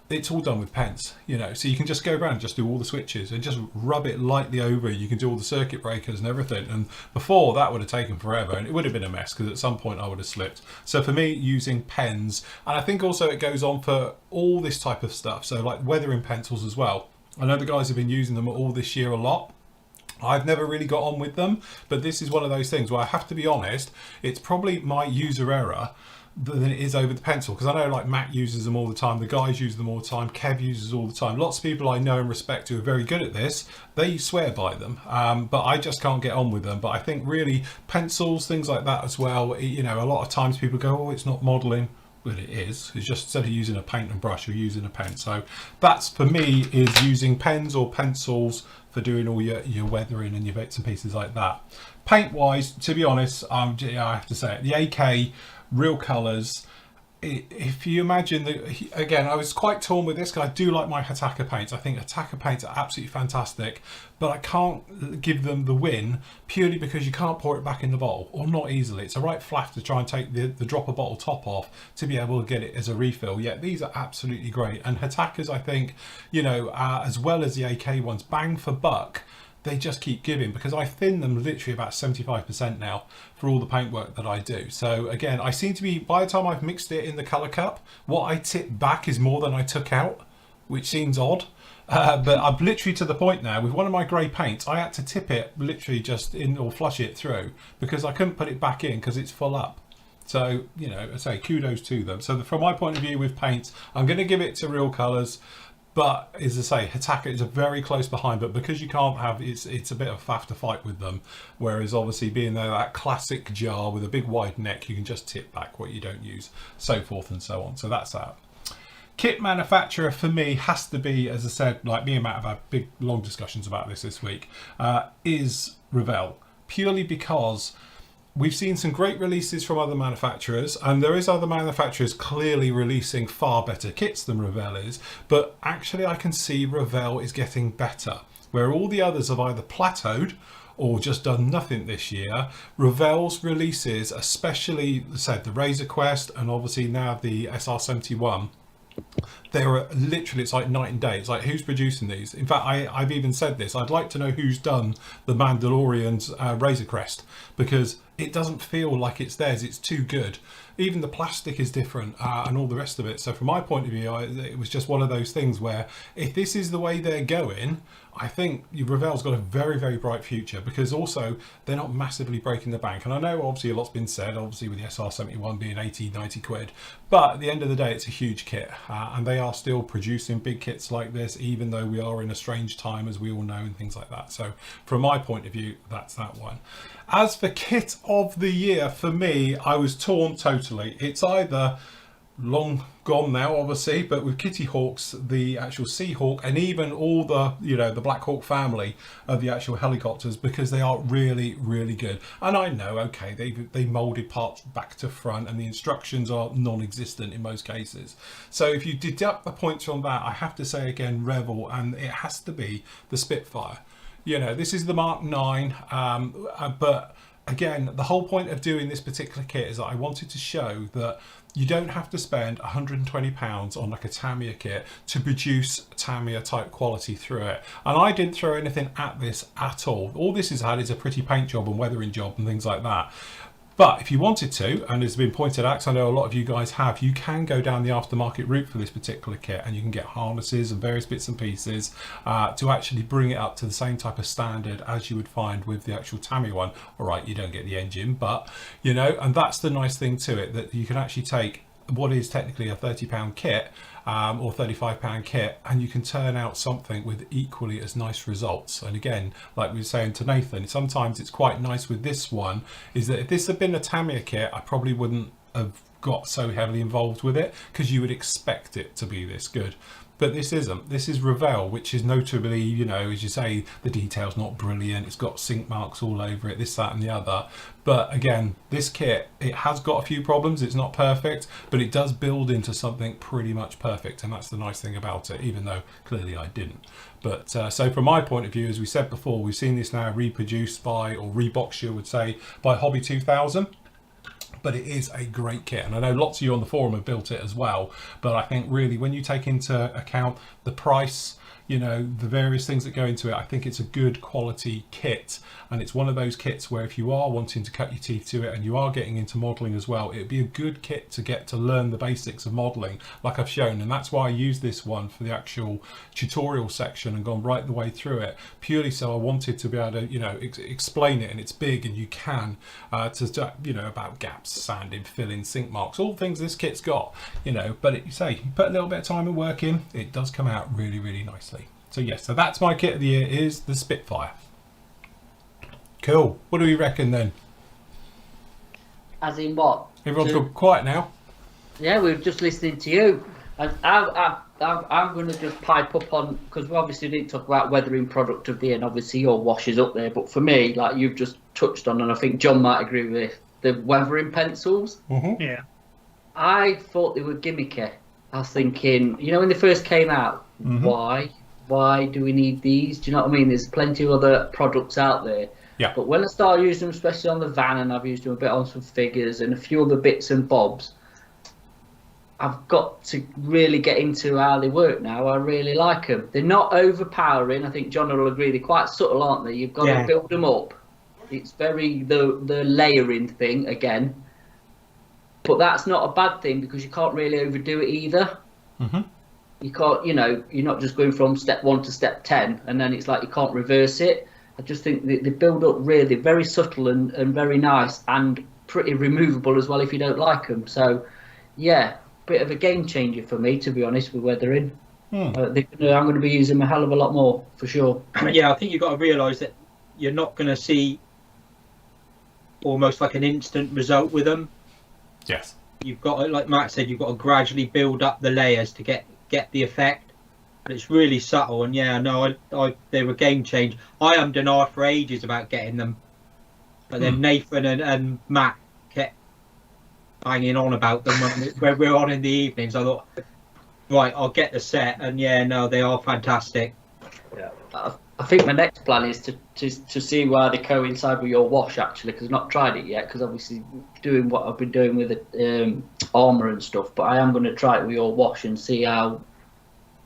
it's all done with pens, you know, so you can just go around and just do all the switches and just rub it lightly over. You can do all the circuit breakers and everything, and before that would have taken forever, and it would have been a mess because at some point I would have slipped. So for me, using pens, and I think also it goes on for all this type of stuff, so like weathering pencils as well. I know the guys have been using them all this year a lot. I've never really got on with them, but this is one of those things where I have to be honest, it's probably my user error than it is over the pencil, because I know like Matt uses them all the time, the guys use them all the time, Kev uses all the time, lots of people I know and respect who are very good at this, they swear by them, but I just can't get on with them. But I think really pencils, things like that as well, you know, a lot of times people go, oh, it's not modelling. Well, it is. It's just instead of using a paint and brush, you're using a pen. So that's for me is using pens or pencils for doing all your weathering and your bits and pieces like that. Paint wise, to be honest, I have to say it, the AK real colours. If you imagine again, I was quite torn with this because I do like my Hataka paints. I think Hataka paints are absolutely fantastic, but I can't give them the win purely because you can't pour it back in the bottle, or not easily. It's a right flaff to try and take the dropper bottle top off to be able to get it as a refill. Yet these are absolutely great, and Hatakas, I think, you know, as well as the AK ones, bang for buck, they just keep giving, because I thin them literally about 75% now for all the paintwork that I do. So again, I seem to be, by the time I've mixed it in the colour cup, what I tip back is more than I took out, which seems odd. But I'm literally to the point now with one of my grey paints, I had to tip it literally just in, or flush it through, because I couldn't put it back in because it's full up. So, you know, I say kudos to them. So from my point of view with paints, I'm going to give it to Real Colours. But as I say, Hataka is a very close behind, but because you can't have, it's a bit of a faff to fight with them. Whereas obviously being there, that classic jar with a big wide neck, you can just tip back what you don't use, so forth and so on. So that's that. kit manufacturer for me has to be, as I said, like me and Matt have had big, long discussions about this week, is Revell. Purely because we've seen some great releases from other manufacturers, and there is other manufacturers clearly releasing far better kits than Revell is, but actually I can see Revell is getting better. Where all the others have either plateaued or just done nothing this year, Revell's releases, especially said the Razor Quest and obviously now the SR71, they're literally, it's like night and day. It's like, who's producing these? In fact, I've even said this, I'd like to know who's done the Mandalorian's Razor Crest, because it doesn't feel like it's theirs. It's too good. Even the plastic is different and all the rest of it. So from my point of view, it was just one of those things where if this is the way they're going, I think Revell's got a very, very bright future, because also they're not massively breaking the bank. And I know obviously a lot's been said, obviously with the SR71 being 80, 90 quid, but at the end of the day, it's a huge kit. And they are still producing big kits like this, even though we are in a strange time, as we all know, and things like that. So from my point of view, that's that one. As for kit of the year, for me, I was torn totally. It's either long gone now, obviously, but with Kitty Hawks, the actual Seahawk, and even all the, you know, the Black Hawk family of the actual helicopters, because they are really, really good. And I know, okay, they molded parts back to front, and the instructions are non-existent in most cases. So if you deduct the points from that, I have to say again, Revell, and it has to be the Spitfire. You know, this is the Mark 9, but again, the whole point of doing this particular kit is that I wanted to show that you don't have to spend £120 on like a Tamiya kit to produce Tamiya type quality through it. And I didn't throw anything at this at all. All this has had is a pretty paint job and weathering job and things like that. But if you wanted to, and it's been pointed out, because I know a lot of you guys have, you can go down the aftermarket route for this particular kit, and you can get harnesses and various bits and pieces to actually bring it up to the same type of standard as you would find with the actual Tamiya one. All right, you don't get the engine, but, you know, and that's the nice thing to it, that you can actually take what is technically a £30 kit or £35 kit, and you can turn out something with equally as nice results. And again, like we were saying to Nathan, sometimes it's quite nice with this one, is that if this had been a Tamiya kit, I probably wouldn't have got so heavily involved with it, because you would expect it to be this good. But this isn't. This is Revell, which is notably, you know, as you say, the detail's not brilliant. It's got sink marks all over it, this, that and the other. But again, this kit, it has got a few problems. It's not perfect, but it does build into something pretty much perfect. And that's the nice thing about it, even though clearly I didn't. But so from my point of view, as we said before, we've seen this now reproduced by, or reboxed, you would say, by Hobby 2000. But it is a great kit, and I know lots of you on the forum have built it as well, but I think really when you take into account the price, you know, the various things that go into it, I think it's a good quality kit. And it's one of those kits where if you are wanting to cut your teeth to it and you are getting into modelling as well, it'd be a good kit to get to learn the basics of modelling like I've shown. And that's why I used this one for the actual tutorial section and gone right the way through it, purely so I wanted to be able to, you know, explain it, and it's big and you can to, you know, about gaps, sanding, filling, sink marks, all the things this kit's got, you know. But you say you put a little bit of time and work in, it does come out really, really nicely. So yes, so that's my kit of the year, is the Spitfire. Cool. What do we reckon then? As in what? Everyone's gone quiet now. Yeah, we're just listening to you. And I'm going to just pipe up on, because we obviously didn't talk about weathering product of the year, and obviously your wash is up there. But for me, like you've just touched on, and I think John might agree with it, the weathering pencils. Mm-hmm. Yeah. I thought they were gimmicky. I was thinking, you know, when they first came out, Mm-hmm. Why do we need these? Do you know what I mean? There's plenty of other products out there. Yeah. But when I started using them, especially on the van, and I've used them a bit on some figures and a few other bits and bobs, I've got to really get into how they work now. I really like them. They're not overpowering. I think John will agree. They're quite subtle, aren't they? You've got to build them up. It's very the layering thing again. But that's not a bad thing, because you can't really overdo it either. Mm-hmm. You can't, you know, you're not just going from step 1 to step 10 and then it's like you can't reverse it. I just think they build up really very subtle and very nice, and pretty removable as well if you don't like them. So yeah, bit of a game changer for me, to be honest, with weathering. I'm going to be using them a hell of a lot more for sure. Yeah, I think you've got to realise that you're not going to see almost like an instant result with them. Yes. you've got to, like Matt said, you've got to gradually build up the layers to get the effect. But it's really subtle, and yeah, no, they were game change. I denied for ages about getting them, but then Nathan and Matt kept banging on about them when we were on in the evenings. I thought, right, I'll get the set, and yeah, no, they are fantastic. Yeah. I think my next plan is to see why they coincide with your wash, actually, because I've not tried it yet, because obviously doing what I've been doing with the armour and stuff, but I am going to try it with your wash and see how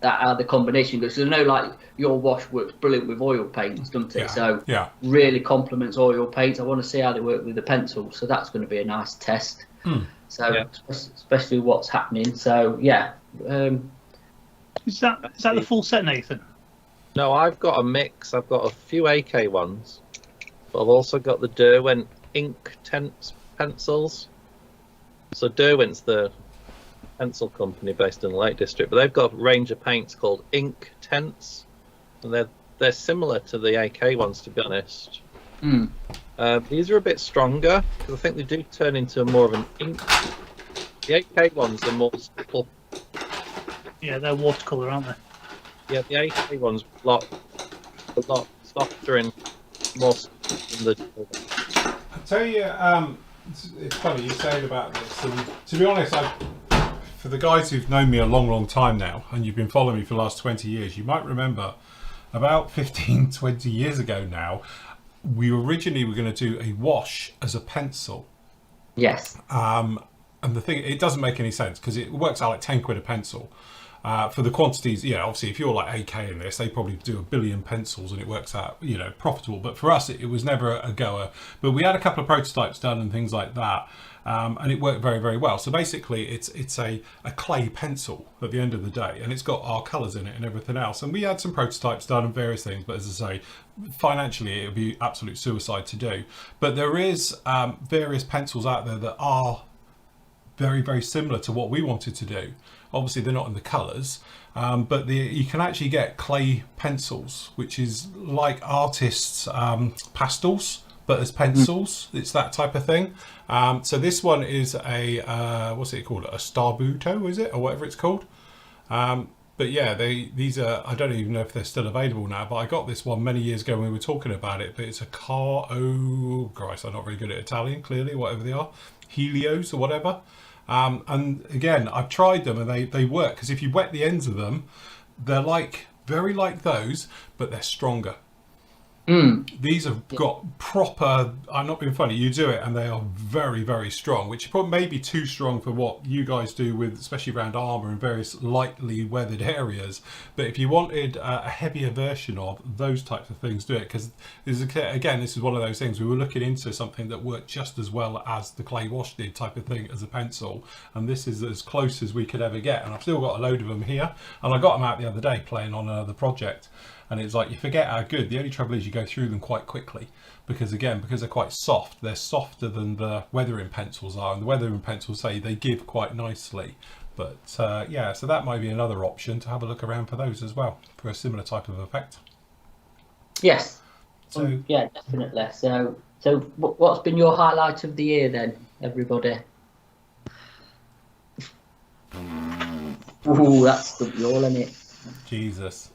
the combination goes. So I know, like, your wash works brilliant with oil paints, doesn't it? Yeah. So Yeah. really complements oil paints. I want to see how they work with the pencils, so that's going to be a nice test. So Yeah. especially what's happening. So yeah. Is that the full set, Nathan? No, I've got a mix. I've got a few AK ones, but I've also got the Derwent ink tents pencils. So Derwent's the pencil company based in the Lake District, but they've got a range of paints called ink tents, and they're similar to the AK ones, to be honest. These are a bit stronger because I think they do turn into more of an ink. The AK ones are more supple. Yeah, they're watercolour, aren't they? Yeah, the AK ones a lot softer and more than the. I tell you, it's funny you saying about this. And to be honest, for the guys who've known me a long time now, and you've been following me for the last 20 years, you might remember about 15, 20 years ago now, we originally were going to do a wash as a pencil. Yes. And the thing, it doesn't make any sense because it works out like 10 quid a pencil. For the quantities, obviously if you're like AK in this, they probably do 1 billion pencils and it works out, profitable. But for us, it was never a goer. But we had a couple of prototypes done and things like that. And it worked very, very well. So basically it's a clay pencil at the end of the day, and it's got our colours in it and everything else. And we had some prototypes done and various things, but as I say, financially it would be absolute suicide to do. But there is various pencils out there that are very, very similar to what we wanted to do. Obviously they're not in the colours, but you can actually get clay pencils, which is like artists' pastels, but as pencils. It's that type of thing. So this one is a what's it called? A Starbuto, is it, or whatever it's called? But yeah, these are, I don't even know if they're still available now, but I got this one many years ago when we were talking about it. But it's a Christ, I'm not very good at Italian, clearly, whatever they are, Helios or whatever. And again, I've tried them and they work, because if you wet the ends of them, they're very like those, but they're stronger. These have got proper, I'm not being funny, you do it and they are very, very strong, which probably may be too strong for what you guys do with, especially around armour and various lightly weathered areas. But if you wanted a heavier version of those types of things, do it, because this is one of those things, we were looking into something that worked just as well as the clay wash did type of thing as a pencil, and this is as close as we could ever get. And I've still got a load of them here, and I got them out the other day playing on another project. And it's like, you forget how good. The only trouble is you go through them quite quickly because they're quite soft. They're softer than the weathering pencils are. And the weathering pencils say they give quite nicely. But so that might be another option to have a look around for those as well, for a similar type of effect. Yes. So yeah, definitely. So what's been your highlight of the year then, everybody? Ooh, that's the all in it. Jesus.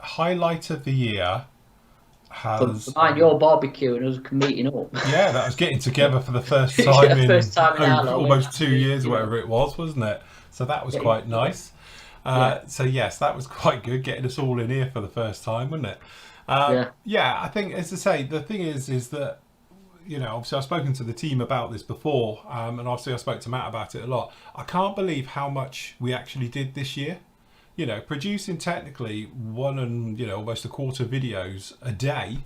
Highlight of the year has Mind your barbecue and us meeting up. Yeah, that was getting together for the first time in in almost 2 years, whatever it was, wasn't it? So that was quite nice. So yes, that was quite good, getting us all in here for the first time, wasn't it? I think, as I say, the thing is that, obviously I've spoken to the team about this before, and obviously I spoke to Matt about it a lot. I can't believe how much we actually did this year. Producing technically one and, almost a quarter videos a day,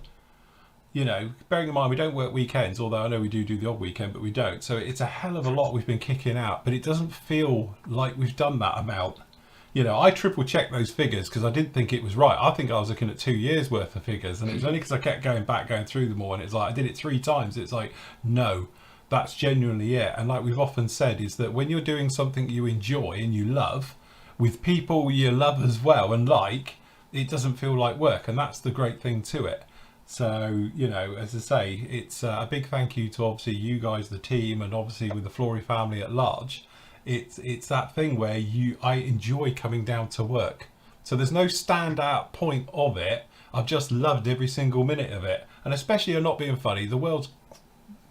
bearing in mind we don't work weekends, although I know we do the odd weekend, but we don't. So it's a hell of a lot we've been kicking out, but it doesn't feel like we've done that amount. I triple checked those figures because I didn't think it was right. I think I was looking at 2 years worth of figures, and it was only because I kept going through them all, and it's like, I did it 3 times. It's like, no, that's genuinely it. And like we've often said, is that when you're doing something you enjoy and you love, with people you love as well and like, it doesn't feel like work, and that's the great thing to it. So, you know, as I say, it's a big thank you to obviously you guys, the team, and obviously with the Flory family at large. It's that thing where I enjoy coming down to work. So there's no standout point of it. I've just loved every single minute of it. And especially, I'm not being funny, the world's,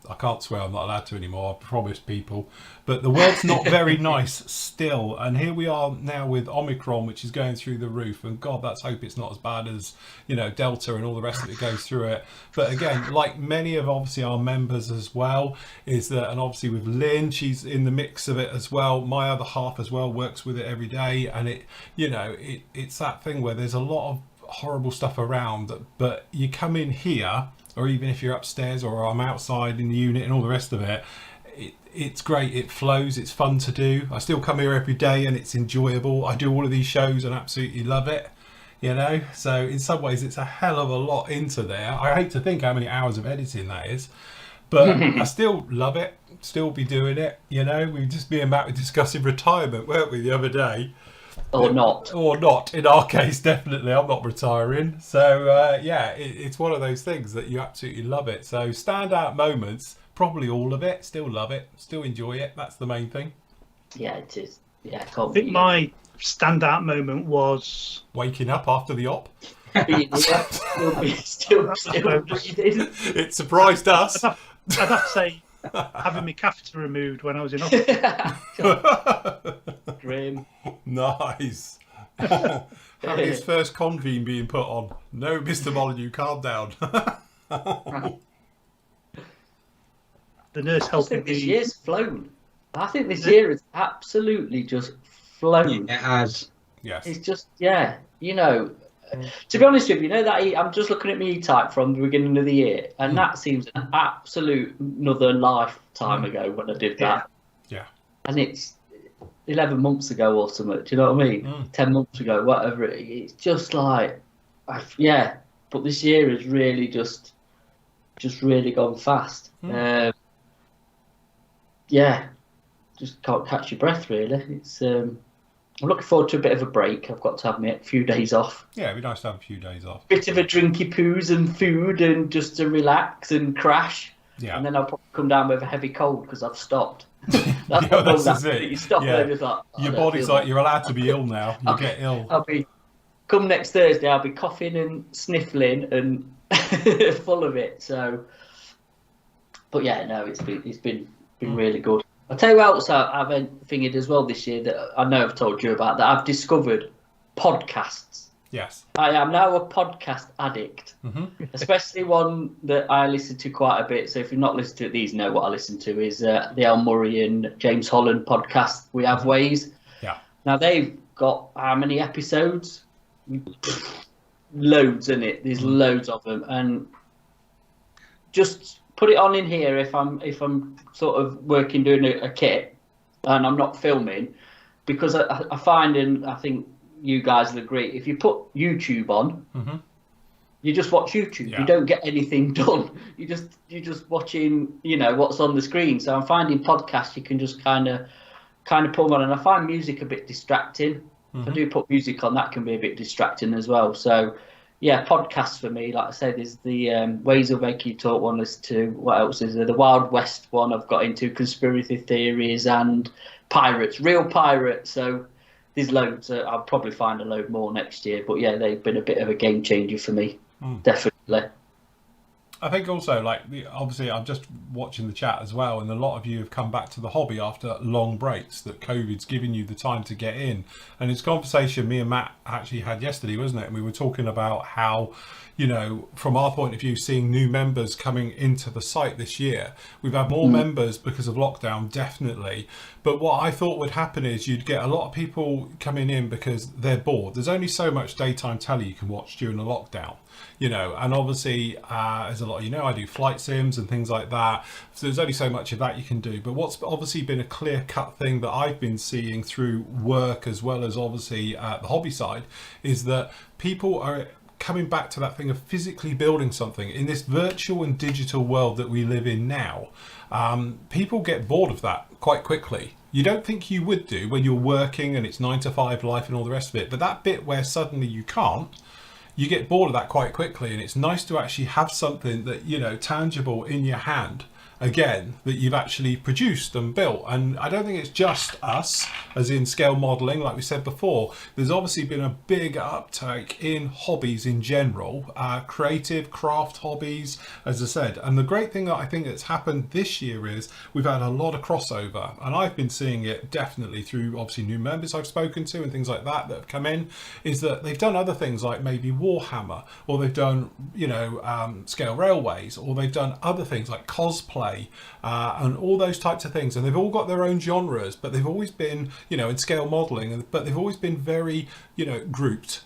I can't swear, I'm not allowed to anymore, I promised people, but the world's not very nice still. And here we are now with Omicron, which is going through the roof, and God, let's hope it's not as bad as, you know, Delta and all the rest of it goes through it. But again, like many of obviously our members as well, is that, and obviously with Lynn, she's in the mix of it as well, my other half as well works with it every day, and it, you know, it's that thing where there's a lot of horrible stuff around, but you come in here, or even if you're upstairs or I'm outside in the unit and all the rest of it, it's great, it flows, it's fun to do. I still come here every day and it's enjoyable. I do all of these shows and absolutely love it, you know. So in some ways it's a hell of a lot into there. I hate to think how many hours of editing that is, but I still love it, still be doing it, you know. We just me and Matt were discussing retirement, weren't we, the other day? Or not. Or not. In our case, definitely. I'm not retiring. So, yeah, it's one of those things that you absolutely love it. So, standout moments, probably all of it. Still love it. Still enjoy it. That's the main thing. Yeah, it is. Yeah, I think my standout moment was waking up after the op. Still breathing. It surprised us. I'd have to say having my catheter removed when I was in hospital. Grim. Nice. Having his first convene being put on. No, Mr. Molyneux, calm down. The nurse I helping think this me. year's flown. I think this year has absolutely just flown. It has. Yes. It's just, yeah, you know, to be honest with you, you know that I'm just looking at my E-type from the beginning of the year, and that seems an absolute another lifetime ago when I did that. Yeah. And it's 11 months ago or something, do you know what I mean? 10 months ago, whatever. It's just like, yeah, but this year has really just really gone fast. Yeah, just can't catch your breath, really. It's I'm looking forward to a bit of a break. I've got to have a few days off. Yeah, it'd be nice to have a few days off. Bit of a drinky poos and food and just to relax and crash. Yeah. And then I'll probably come down with a heavy cold because I've stopped. That's it. You stop Yeah. and just like, Your body's like, you're allowed to be ill now. You get ill. Come next Thursday, I'll be coughing and sniffling and full of it. So, but yeah, no, it's been really good. I'll tell you what else I've figured as well this year that I know I've told you about, that I've discovered podcasts. Yes. I am now a podcast addict, especially one that I listen to quite a bit. So if you've not listened to it, these know what I listen to is the Al Murray and James Holland podcast, We Have Ways. Yeah. Now they've got how many episodes? Loads in it. There's loads of them, and just put it on in here if I'm sort of working doing a kit and I'm not filming, because I find, and I think you guys will agree, if you put YouTube on, you just watch YouTube. Yeah. You don't get anything done. You're just watching, you know, what's on the screen. So I'm finding podcasts you can just kind of put them on, and I find music a bit distracting. If I do put music on, that can be a bit distracting as well. So yeah, podcasts for me, like I said, there's the Ways of Making Talk one, listen to. What else is there? The Wild West one I've got into, conspiracy theories and pirates, real pirates. So there's loads. I'll probably find a load more next year. But yeah, they've been a bit of a game changer for me, definitely. I think also, like, obviously I'm just watching the chat as well, and a lot of you have come back to the hobby after long breaks that COVID's given you the time to get in. And it's a conversation me and Matt actually had yesterday, wasn't it? And we were talking about how, you know, from our point of view, seeing new members coming into the site this year. We've had more members because of lockdown, definitely. But what I thought would happen is you'd get a lot of people coming in because they're bored. There's only so much daytime telly you can watch during the lockdown, you know, and obviously as a lot of you know, I do flight sims and things like that. So there's only so much of that you can do. But what's obviously been a clear-cut thing that I've been seeing through work as well as obviously the hobby side is that people are coming back to that thing of physically building something in this virtual and digital world that we live in now. People get bored of that quite quickly. You don't think you would do when you're working and it's 9 to 5 life and all the rest of it, but that bit where suddenly you can't, you get bored of that quite quickly, and it's nice to actually have something that, you know, tangible in your hand again, that you've actually produced and built. And I don't think it's just us, as in scale modeling, like we said before. There's obviously been a big uptake in hobbies in general, creative craft hobbies, as I said. And the great thing that I think that's happened this year is we've had a lot of crossover, and I've been seeing it definitely through obviously new members I've spoken to and things like that have come in, is that they've done other things like maybe Warhammer, or they've done, you know, scale railways, or they've done other things like cosplay, and all those types of things, and they've all got their own genres, but they've always been, you know, in scale modeling, but they've always been very, you know, grouped.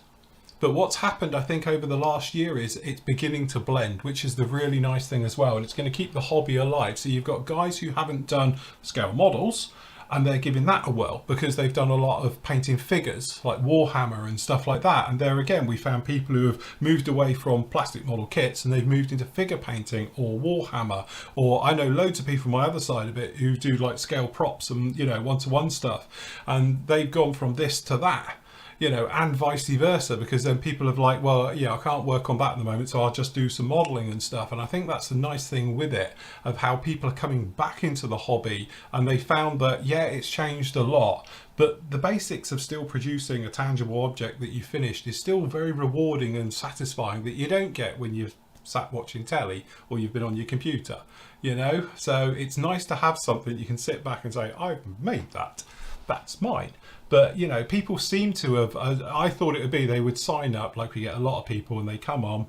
But what's happened, I think, over the last year is it's beginning to blend, which is the really nice thing as well, and it's going to keep the hobby alive. So you've got guys who haven't done scale models, and they're giving that a whirl because they've done a lot of painting figures like Warhammer and stuff like that. And there again, we found people who have moved away from plastic model kits and they've moved into figure painting or Warhammer. Or I know loads of people from my other side of it who do like scale props and, you know, one-to-one stuff, and they've gone from this to that, you know, and vice versa, because then people have like, well, yeah, I can't work on that at the moment, so I'll just do some modeling and stuff. And I think that's the nice thing with it, of how people are coming back into the hobby, and they found that, yeah, it's changed a lot, but the basics of still producing a tangible object that you finished is still very rewarding and satisfying, that you don't get when you've sat watching telly or you've been on your computer, you know. So it's nice to have something you can sit back and say, I've made that, that's mine. But, you know, people seem to have, I thought it would be, they would sign up, like we get a lot of people, and they come on,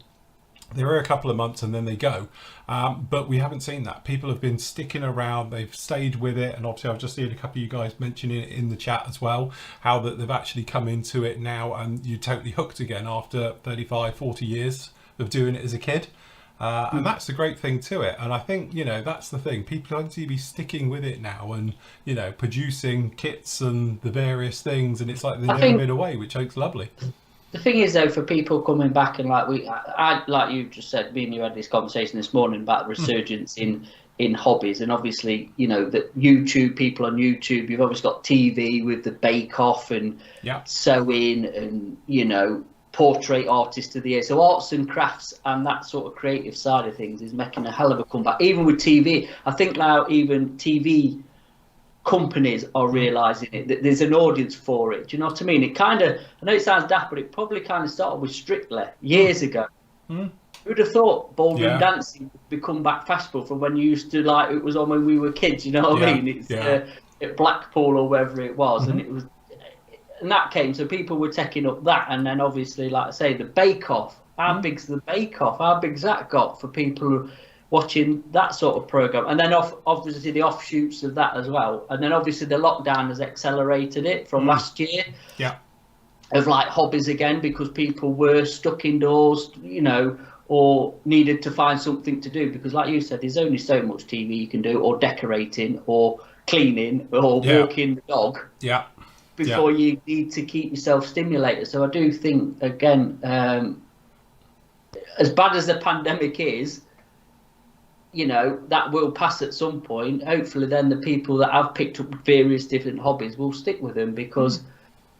they're a couple of months and then they go. But we haven't seen that. People have been sticking around, they've stayed with it. And obviously I've just seen a couple of you guys mentioning it in the chat as well, how that they've actually come into it now and you're totally hooked again after 35, 40 years of doing it as a kid. And that's the great thing to it. And I think, you know, that's the thing. People seem to be sticking with it now and, you know, producing kits and the various things. And it's like they've never been away, which looks lovely. The thing is, though, for people coming back and I like you just said, me and you had this conversation this morning about resurgence in hobbies. And obviously, you know, that YouTube, people on YouTube, you've obviously got TV with the Bake Off and sewing and, you know, portrait artist of the year. So arts and crafts and that sort of creative side of things is making a hell of a comeback. Even with TV, I think now even TV companies are realising it, that there's an audience for it. Do you know what I mean? It kind of, I know it sounds daft, but it probably kind of started with Strictly years ago. Who'd have thought ballroom dancing would become back fashionable from when you used to, like, it was on when we were kids, you know what I mean? It's at Blackpool or wherever it was, and it was, and that came, so people were taking up that. And then obviously, like I say, the Bake Off, how big's the Bake Off, how big's that got for people watching that sort of program? And then obviously the offshoots of that as well. And then obviously the lockdown has accelerated it from last year, of like hobbies again, because people were stuck indoors, you know, or needed to find something to do, because like you said, there's only so much TV you can do, or decorating or cleaning or walking the dog before you need to keep yourself stimulated. So I do think, again, as bad as the pandemic is, you know, that will pass at some point. Hopefully then the people that have picked up various different hobbies will stick with them, because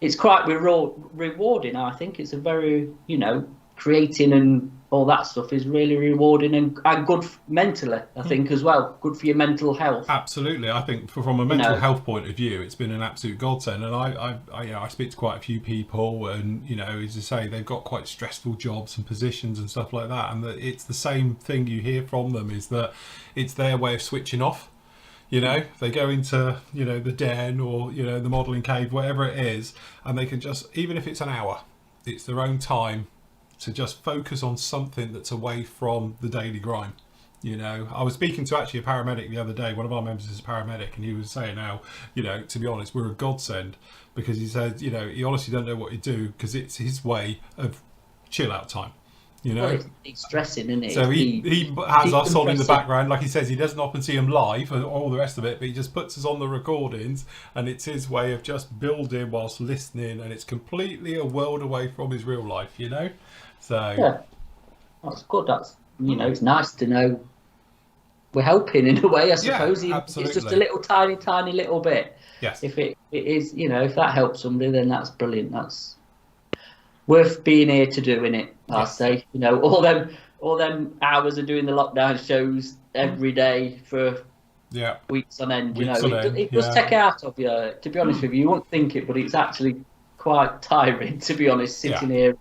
it's quite rewarding. I think it's a very, you know, creating and all that stuff is really rewarding and good mentally, I think, as well. Good for your mental health. Absolutely. I think from a mental health point of view, it's been an absolute godsend. And I you know, I speak to quite a few people, and, you know, as I say, they've got quite stressful jobs and positions and stuff like that. And that it's the same thing you hear from them, is that it's their way of switching off. You know, they go into, you know, the den or, you know, the modelling cave, whatever it is, and they can just, even if it's an hour, it's their own time to just focus on something that's away from the daily grind. You know, I was speaking to actually a paramedic the other day. One of our members is a paramedic, and he was saying how, you know, to be honest, we're a godsend, because he said, you know, he honestly don't know what to do, because it's his way of chill out time. You know, well, it's stressing, isn't it? So he has us on in the background, like he says. He doesn't often see them live and all the rest of it, but he just puts us on the recordings, and it's his way of just building whilst listening, and it's completely a world away from his real life, you know. So yeah, that's good. That's, you know, it's nice to know we're helping in a way, I suppose. Yeah, it's just a little tiny little bit. Yes. If it is, you know, if that helps somebody, then that's brilliant. That's worth being here to do, innit? I say, you know, all them hours of doing the lockdown shows every day for weeks on end. It does take out of you. To be honest with you, you won't think it, but it's actually quite tiring, to be honest, sitting here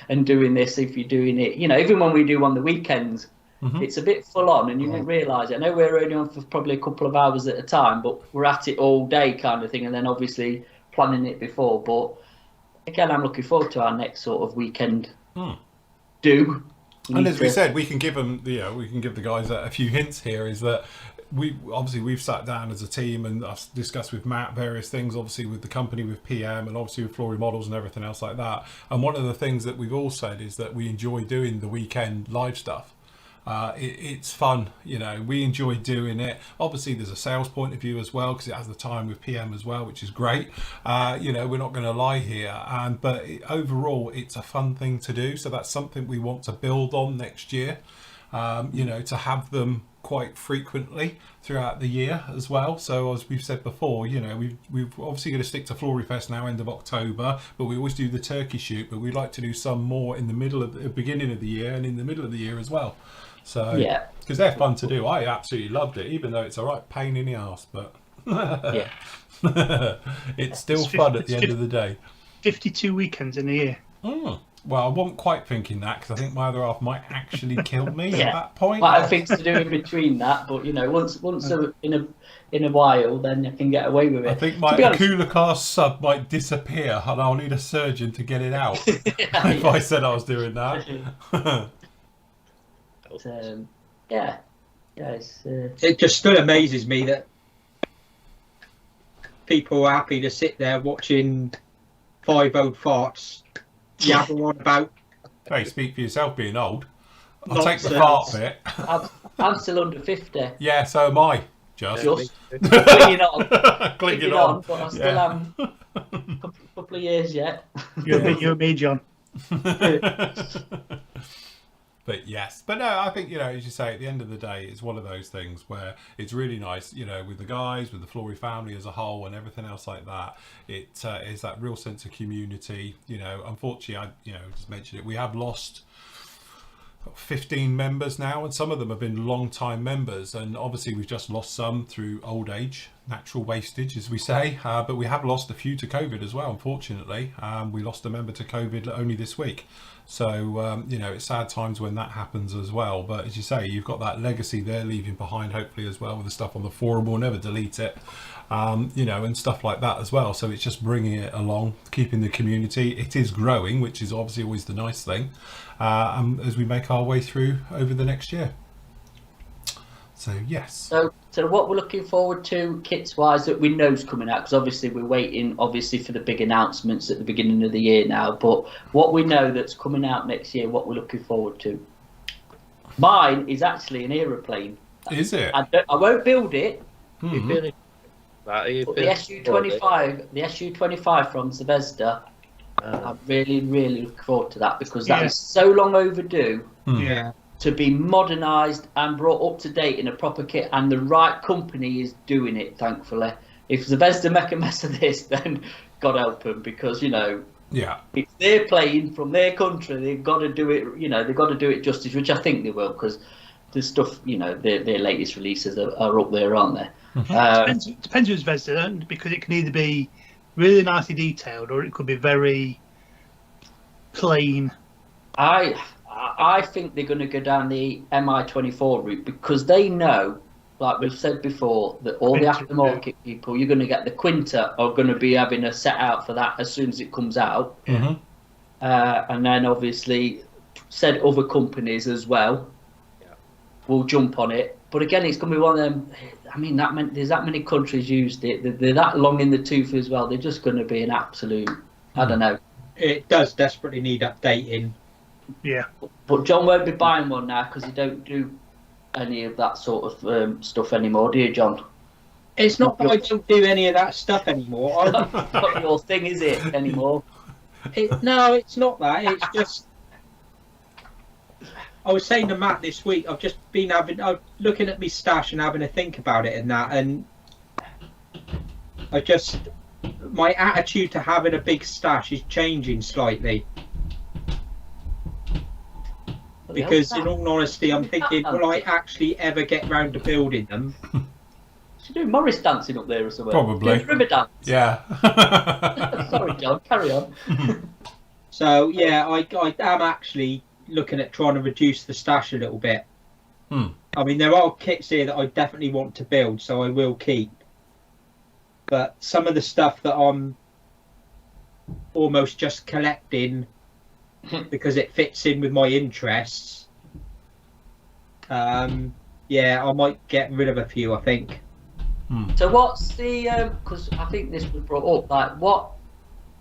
and doing this. If you're doing it, you know, even when we do on the weekends, it's a bit full on, and you won't realise it. I know we're only on for probably a couple of hours at a time, but we're at it all day, kind of thing, and then obviously planning it before. But again, I'm looking forward to our next sort of weekend do. And as we said, we can give them, we can give the guys a few hints here. Is that we've sat down as a team and I've discussed with Matt various things, obviously with the company, with PM, and obviously with Flory Models and everything else like that. And one of the things that we've all said is that we enjoy doing the weekend live stuff. It's fun, you know, we enjoy doing it. Obviously there's a sales point of view as well, because it has the time with PM as well, which is great. You know, we're not going to lie here, but overall it's a fun thing to do. So that's something we want to build on next year, you know, to have them quite frequently throughout the year as well. So as we've said before, you know, we've obviously going to stick to Flory Fest now, end of October, but we always do the turkey shoot, but we'd like to do some more in the beginning of the year and in the middle of the year as well. So, because they're fun to do. I absolutely loved it, even though it's a right pain in the arse, but it's still fun at the end of the day. 52 weekends in a year. Well, I wasn't quite thinking that, because I think my other half might actually kill me at that point. Might have things to do in between that, but you know, once in a while, then you can get away with it. I think my Akula cast sub might disappear, and I'll need a surgeon to get it out if I said I was doing that. It just still amazes me that people are happy to sit there watching 5 old farts yabbing on about. Hey, speak for yourself being old. I'll take the fart bit. I'm still under 50. Yeah, so am I. Just clinging on. clinging on. But I still am a couple of years yet. You're me, John. But yes, but no, I think, you know, as you say, at the end of the day, it's one of those things where it's really nice, you know, with the guys, with the Flory family as a whole and everything else like that. It is that real sense of community. You know, unfortunately, I just mentioned it, we have lost 15 members now, and some of them have been long time members, and obviously we've just lost some through old age, natural wastage, as we say, but we have lost a few to COVID as well, unfortunately. We lost a member to COVID only this week. So, you know, it's sad times when that happens as well. But as you say, you've got that legacy there leaving behind, hopefully, as well, with the stuff on the forum. We'll never delete it, you know, and stuff like that as well. So it's just bringing it along, keeping the community. It is growing, which is obviously always the nice thing, as we make our way through over the next year. So, yes. So what we're looking forward to kits-wise that we know is coming out, because obviously we're waiting, obviously, for the big announcements at the beginning of the year now, but what we know that's coming out next year, what we're looking forward to. Mine is actually an aeroplane. Is it? I won't build it. Mm-hmm. But the SU-25 from Zvezda, I'm really, really looking forward to that, because that is so long overdue. Yeah. To be modernised and brought up to date in a proper kit, and the right company is doing it, thankfully. If Zvezda make a mess of this, then God help them, because, you know, it's their plane from their country, they've got to do it, you know, they've got to do it justice, which I think they will, because the stuff, you know, their latest releases are up there, aren't they? Depends who's Zvezda, because it can either be really nicely detailed or it could be very plain. I think they're going to go down the MI24 route, because they know, like we've said before, that all the aftermarket people, you're going to get the Quinta, are going to be having a set out for that as soon as it comes out. Mm-hmm. And then obviously said other companies as well will jump on it. But again, it's going to be one of them, I mean, there's that many countries used it, they're that long in the tooth as well, they're just going to be an absolute, I don't know. It does desperately need updating. Yeah, but John won't be buying one now, because he don't do any of that sort of stuff anymore, do you, John? It's not that I don't do any of that stuff anymore. Not your thing, is it, anymore? No, it's not that. It's just, I was saying to Matt this week, I've just been looking at my stash and having a think about it and that, and my attitude to having a big stash is changing slightly. because in all honesty, I'm thinking, will I actually ever get round to building them? Should do Morris dancing up there or something. Probably. Do river dance. Yeah. Sorry, John. Carry on. So yeah, I am actually looking at trying to reduce the stash a little bit. I mean, there are kits here that I definitely want to build, so I will keep. But some of the stuff that I'm almost just collecting because it fits in with my interests, yeah, I might get rid of a few, I think. So what's the? Because I think this was brought up. Like, what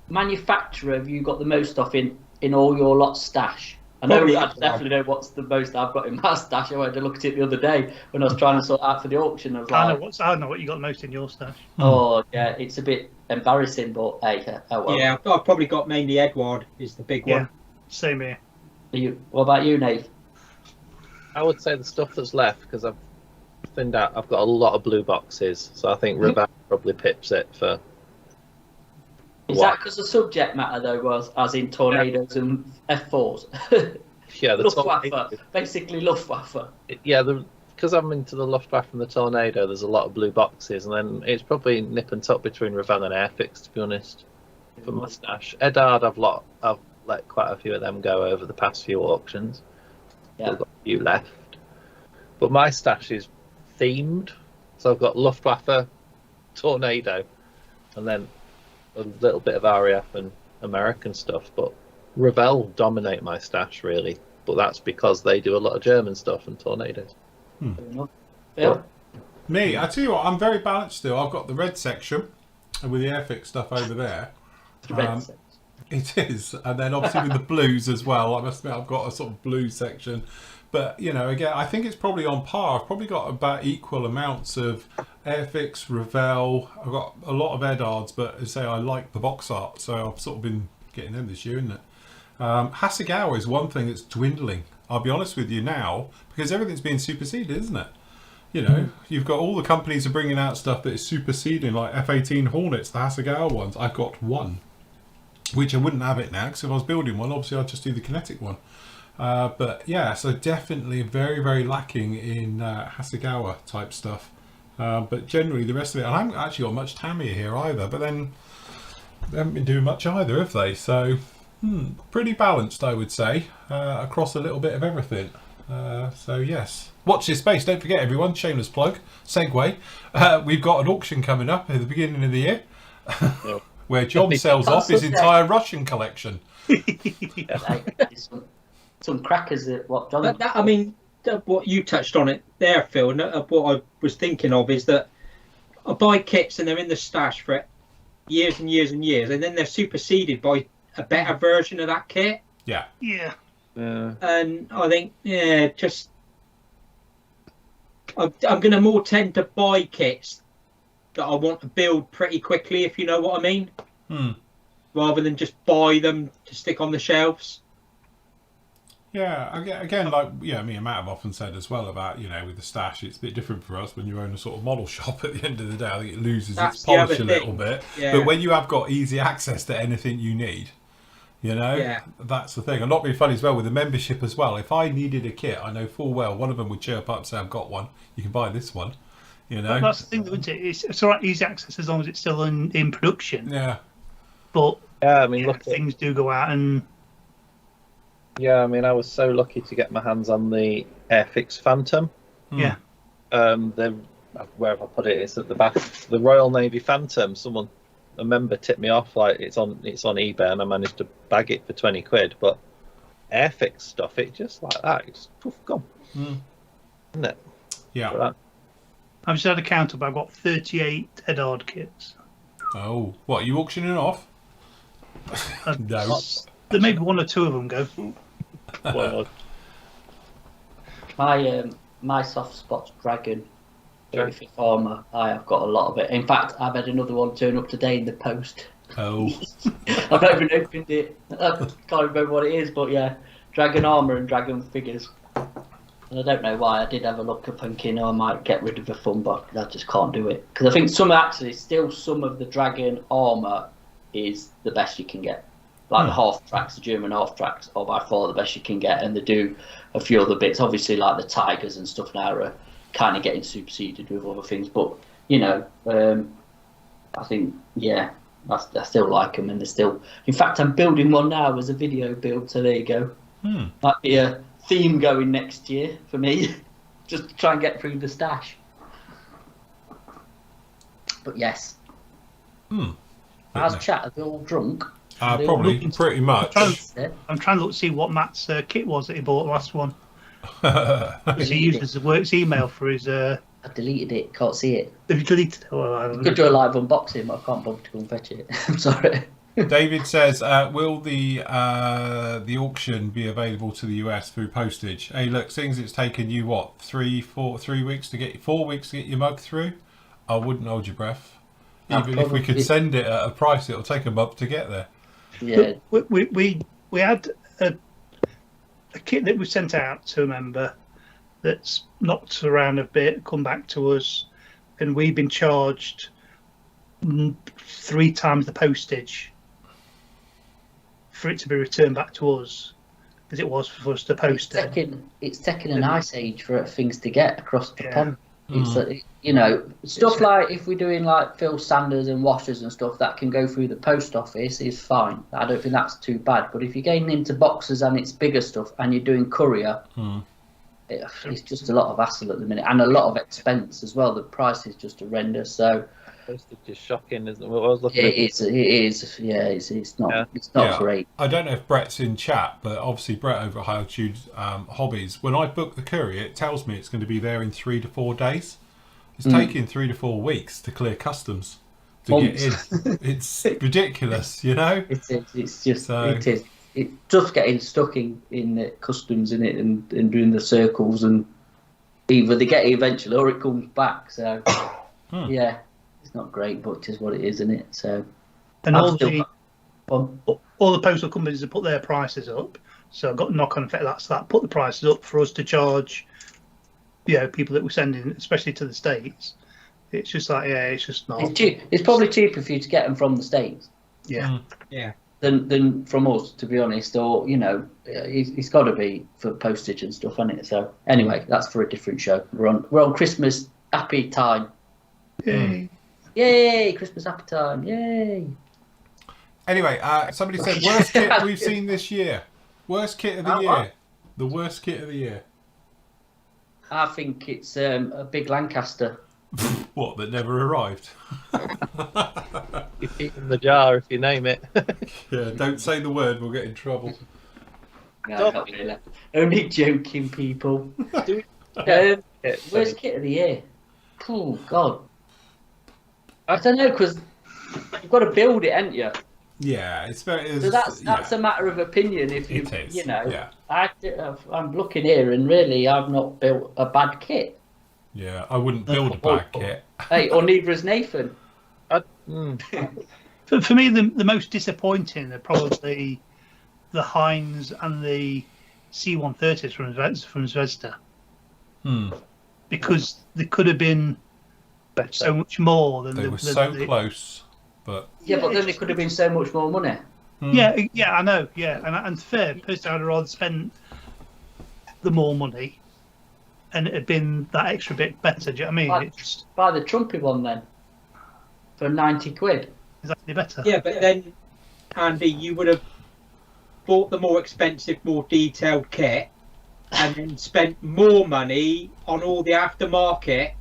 manufacturer have you got the most of in all your lot stash? I know Probably I Edward. definitely know what's the most I've got in my stash. I went to look at it the other day when I was trying to sort out for the auction. I was like, I know what you got most in your stash. oh yeah, it's a bit embarrassing, but hey, oh well. Yeah, I've probably got mainly Edward is the big one. Same here. What about you, Nave? I would say the stuff that's left, because I've thinned out. I've got a lot of blue boxes, so I think Rabat probably pips it for. Is that because the subject matter though was as in tornadoes and F4s? Yeah, the Luftwaffe, basically Luftwaffe. Yeah, because I'm into the Luftwaffe and the Tornado, there's a lot of blue boxes, and then it's probably nip and tuck between Ravel and Airfix, to be honest, for my stash. Edard, I've let quite a few of them go over the past few auctions. Yeah. I've got a few left. But my stash is themed, so I've got Luftwaffe, Tornado, and then a little bit of RAF and American stuff, but Ravel dominate my stash really, but that's because they do a lot of German stuff and Tornadoes. Phil? Me, I tell you what, I'm very balanced still. I've got the red section with the Airfix stuff over there. It is, and then obviously with the blues as well. I must admit, I've got a sort of blue section, but you know, again, I think it's probably on par. I've probably got about equal amounts of Airfix, Ravel. I've got a lot of Edards, but as I say, I like the box art, so I've sort of been getting them this year, isn't it? Hasegawa is one thing that's dwindling. I'll be honest with you now, because everything's being superseded, isn't it? You know, you've got all the companies are bringing out stuff that is superseding, like F-18 Hornets, the Hasegawa ones. I've got one, which I wouldn't have it now, because if I was building one, obviously I'd just do the kinetic one. But yeah, so definitely very, very lacking in Hasegawa type stuff. But generally the rest of it, and I haven't actually got much Tamiya here either, but then they haven't been doing much either, have they? So pretty balanced, I would say, across a little bit of everything. So yes, watch this space. Don't forget, everyone, shameless plug, segue. We've got an auction coming up at the beginning of the year where John sells off his entire Russian collection. Some crackers that what John. I mean, what you touched on it there, Phil. And what I was thinking of is that I buy kits and they're in the stash for years and years and years, and then they're superseded by a better version of that kit. Yeah. And I think, just I'm going to more tend to buy kits that I want to build pretty quickly, if you know what I mean, rather than just buy them to stick on the shelves. Yeah, again, like me and Matt have often said as well about, you know, with the stash, it's a bit different for us when you own a sort of model shop at the end of the day. I think it loses its polish a little bit. Yeah. But when you have got easy access to anything you need, you know, that's the thing. And not being funny as well with the membership as well. If I needed a kit, I know full well one of them would chirp up and say, I've got one. You can buy this one, you know. Well, that's the thing, isn't it? It's all right, easy access as long as it's still in production. Yeah. But I mean, look, things do go out and... Yeah, I mean, I was so lucky to get my hands on the Airfix Phantom. Yeah. Where have I put it? It's at the back. The Royal Navy Phantom. A member tipped me off, like it's on eBay, and I managed to bag it for 20 quid. But Airfix stuff, it just like that, it's poof, gone. Isn't it? Yeah. I've just had a count up. I've got 38 Edard kits. Oh, what, are you auctioning off? No. There may be one or two of them go. My soft spot's Dragon 35th Armour. I have got a lot of it. In fact, I've had another one turn up today in the post. Oh. I've not even opened it. I can't remember what it is, but yeah, Dragon Armour and Dragon figures. And I don't know why. I did have a look at thinking, I might get rid of the fun, but I just can't do it. Because I think some of the Dragon Armour is the best you can get. Like the half tracks, the German half tracks are by far the best you can get, and they do a few other bits. Obviously, like the Tigers and stuff now are kind of getting superseded with other things, but you know, I think I still like them, and they're still. In fact, I'm building one now as a video build, so there you go. Might be a theme going next year for me, just to try and get through the stash. But yes. How's chat? Are they all drunk? Probably, pretty much. I'm trying to look to see what Matt's kit was that he bought the last one. Because he uses the works email for his. I deleted it. Can't see it. Have you deleted it? Oh, I could do a live unboxing, but I can't bother to go and fetch it. I'm sorry. David says, "Will the auction be available to the US through postage?" Hey, look, things it's taken you what 3 weeks to get 4 weeks to get your mug through. I wouldn't hold your breath. Even if we could send it at a price, it'll take a month to get there. Yeah, we had a kit that we sent out to a member that's knocked around a bit, come back to us, and we've been charged 3 times the postage for it to be returned back to us as it was for us to post it. It's taken an ice age for things to get across the pond. It's you know, stuff like if we're doing like Phil Sanders and washers and stuff that can go through the post office is fine. I don't think that's too bad. But if you're getting into boxes and it's bigger stuff and you're doing courier, it's just a lot of hassle at the minute and a lot of expense as well. The price is just horrendous. So postage is shocking, isn't it? What I was looking it is. Yeah, it's not great. I don't know if Brett's in chat, but obviously Brett over at Altitude Hobbies. When I book the courier, it tells me it's going to be there in 3 to 4 days. It's taking 3 to 4 weeks to clear customs to get in. It's ridiculous, you know. It is. It's just it is. It's just getting stuck in the customs in it and doing the circles, and either they get it eventually or it comes back. So yeah, it's not great, but it is what it is, isn't it? So and all the postal companies have put their prices up, so I've got knock-on effect. That's that. Put the prices up for us to charge. People that we're sending, especially to the States, it's just like, it's just not. It's cheap. It's probably cheaper for you to get them from the States. Yeah. Than from us, to be honest. Or it's got to be for postage and stuff, hasn't it? So anyway, that's for a different show. We're on Christmas happy time. Yay! Christmas happy time. Yay! Anyway, somebody said worst kit we've seen this year. Worst kit of the year. What? The worst kit of the year. I think it's a big Lancaster. What, that never arrived? You keep in the jar if you name it. Yeah, don't say the word, we'll get in trouble. No, not really. Only joking, people. Worst kit of the year? Oh, God. I don't know, because you've got to build it, haven't you? Yeah, it's very. So that's a matter of opinion. If you, it is, you know, yeah. I'm looking here, and really, I've not built a bad kit. Yeah, I wouldn't build a bad kit. Hey, or neither is Nathan. For me, the most disappointing are probably the Heinz and the C-130s from Zvezda. Because they could have been so much more than they were so close. But but then it could have been so much more money. Yeah, I know. Yeah, and fair. Personally, I'd rather spend the more money, and it had been that extra bit better. Do you know what I mean? Buy the Trumpy one then for 90 quid. Is that any better? Yeah, but then, Andy, you would have bought the more expensive, more detailed kit, and then spent more money on all the aftermarket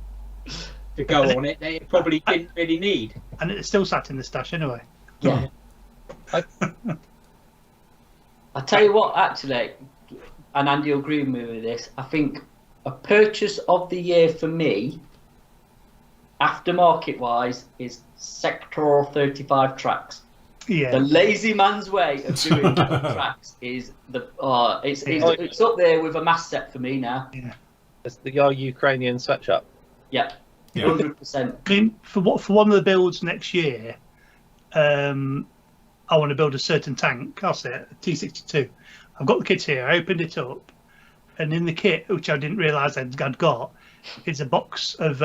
to go on it that it probably didn't really need. And it still sat in the stash anyway. Yeah. I tell you what, actually, and Andy will agree with me with this, I think a purchase of the year for me, aftermarket wise, is Sector 35 tracks. Yeah. The lazy man's way of doing tracks is it's up there with a mass set for me now. Yeah. It's the Ukrainian sweatshop. Yeah. 100%. I mean, for one of the builds next year, I want to build a certain tank. I'll say it, a T62. I've got the kit here. I opened it up, and in the kit, which I didn't realise I'd got, is a box of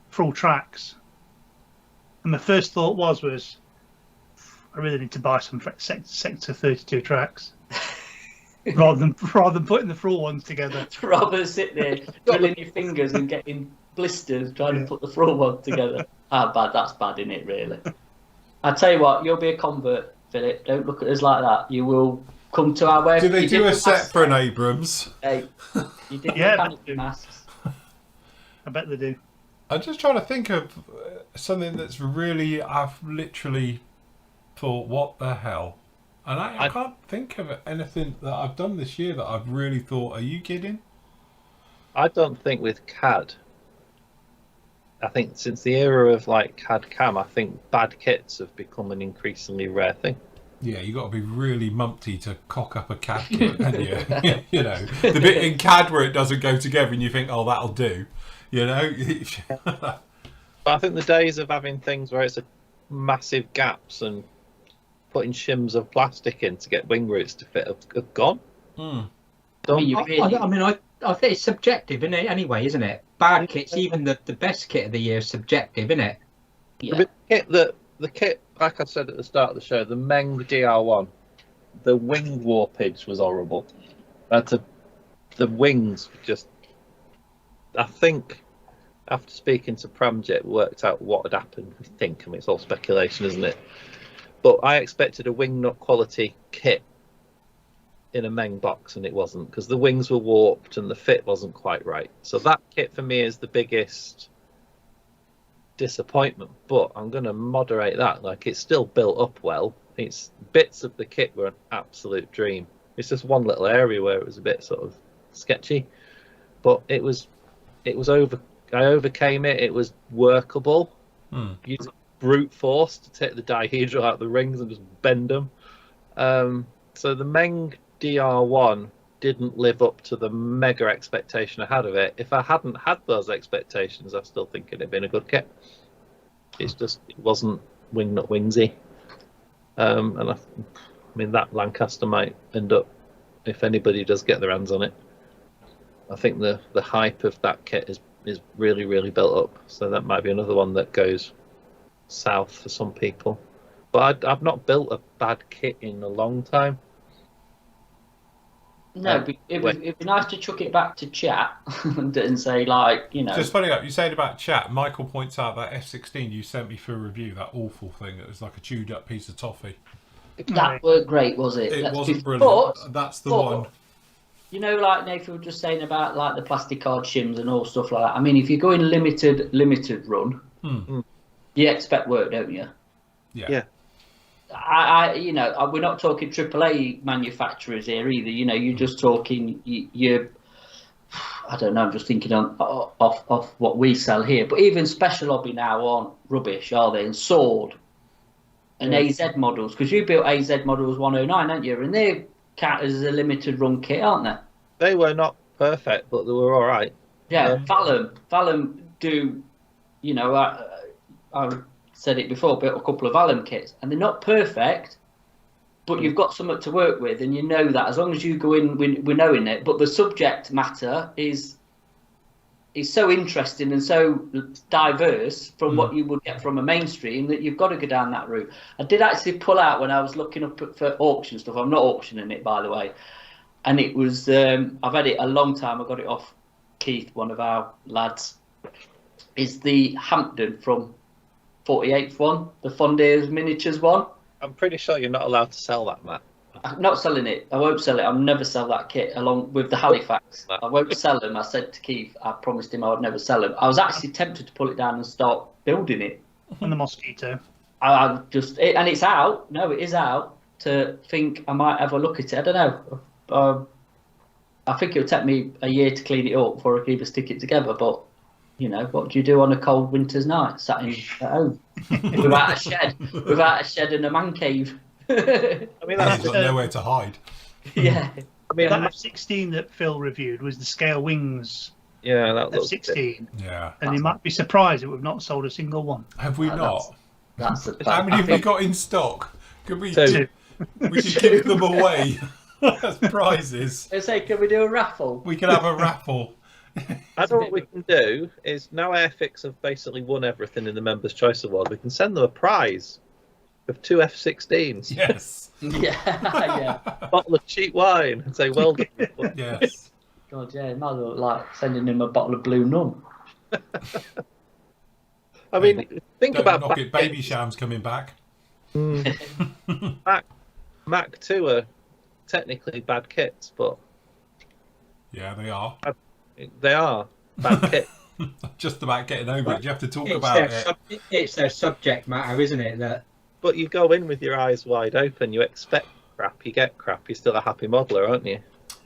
full tracks. And my first thought was, I really need to buy some Sector 32 tracks rather than putting the full ones together. Rather than sit there drilling your fingers and getting blisters trying to put the full one together. That's bad, isn't it, really? I tell you what, you'll be a convert, Philip. Don't look at us like that. You will come to our way. Do they do a set for an Abrams? Hey, you did the masks. I bet they do. I'm just trying to think of something that's really, I've literally thought, what the hell? And I can't think of anything that I've done this year that I've really thought, are you kidding? I don't think with CAD. I think since the era of like CAD CAM, I think bad kits have become an increasingly rare thing. Yeah, you got to be really mumpty to cock up a CAD kit, haven't you? You know, the bit in CAD where it doesn't go together and you think, oh, that'll do. You know? But I think the days of having things where it's a massive gaps and putting shims of plastic in to get wing roots to fit have gone. I think it's subjective, isn't it? Anyway, isn't it? Bad kits, even the best kit of the year, is subjective, isn't it? Yeah. The kit, like I said at the start of the show, the Meng DR1, the wing warpage was horrible. The wings just, I think, after speaking to Pramjet, worked out what had happened. I think, it's all speculation, isn't it? But I expected a wing nut quality kit in a Meng box, and it wasn't, because the wings were warped and the fit wasn't quite right. So that kit for me is the biggest disappointment, but I'm going to moderate that. Like, it's still built up well. It's bits of the kit were an absolute dream. It's just one little area where it was a bit sort of sketchy, but it was I overcame it. It was workable. Used brute force to take the dihedral out of the rings and just bend them. So the Meng DR1 didn't live up to the mega expectation I had of it. If I hadn't had those expectations, I still think it'd have been a good kit. It's just, it wasn't wing nut wingsy. And I mean, that Lancaster might end up, if anybody does get their hands on it, I think the hype of that kit is really, really built up. So that might be another one that goes south for some people. But I've not built a bad kit in a long time. No, it'd be nice to chuck it back to chat and say, like, you know. Just funny that you said about chat. Michael points out that F16 you sent me for a review, that awful thing that was like a chewed up piece of toffee. That weren't great, was it? It wasn't brilliant. That's the one. You know, like Nathan was just saying about like the plastic card shims and all stuff like that. I mean, if you're going limited run, you expect work, don't you? Yeah. You know, we're not talking AAA manufacturers here either. You know, you're just talking you. I don't know. I'm just thinking off what we sell here. But even Special Hobby now aren't rubbish, are they? And Sword and AZ models, because you built AZ models 109, haven't you? And they're counted as a limited run kit, aren't they? They were not perfect, but they were all right. Yeah, Vallum do. You know, I said it before, built a couple of Vallum kits, and they're not perfect, but you've got something to work with, and you know that as long as you go in with knowing it. But the subject matter is so interesting and so diverse from what you would get from a mainstream that you've got to go down that route. I did actually pull out when I was looking up for auction stuff. I'm not auctioning it, by the way, and it was I've had it a long time. I got it off Keith, one of our lads. Is the Hampton from 48th one, the Fondair's miniatures one. I'm pretty sure you're not allowed to sell that, Matt. I'm not selling it. I won't sell it. I'll never sell that kit along with the Halifax. I won't sell them. I said to Keith, I promised him I would never sell them. I was actually tempted to pull it down and start building it. And the Mosquito. I just, and it's out. No, it is out. To think I might have a look at it. I don't know. I think it'll take me a year to clean it up before I can even stick it together. But you know, what do you do on a cold winter's night? Sat at home without a shed and a man cave. I mean, that's got nowhere to hide. Yeah. I mean, that F16 that Phil reviewed was the scale wings. Yeah, that looks F16. Yeah. And you might be surprised that we've not sold a single one. Have we not? That's how many have we got in stock? Could we Two. We should give them away as prizes. I say, can we do a raffle? We can have a raffle. I know what we can do is now Airfix have basically won everything in the Members' Choice Award. We can send them a prize. of 2 F-16s. Yes. Yeah. Bottle of cheap wine and say, well done. Yes. God, yeah, it might look like sending him a bottle of Blue Nun. I mean, think Don't about knock it. Baby kits. Sham's coming back. Mac 2 are technically bad kits, but Yeah, they are. they are bad kits. Just about getting over it. You have to talk It's about their, it. it's their subject matter, isn't it? That But you go in with your eyes wide open. You expect crap, you get crap. You're still a happy modeler, aren't you?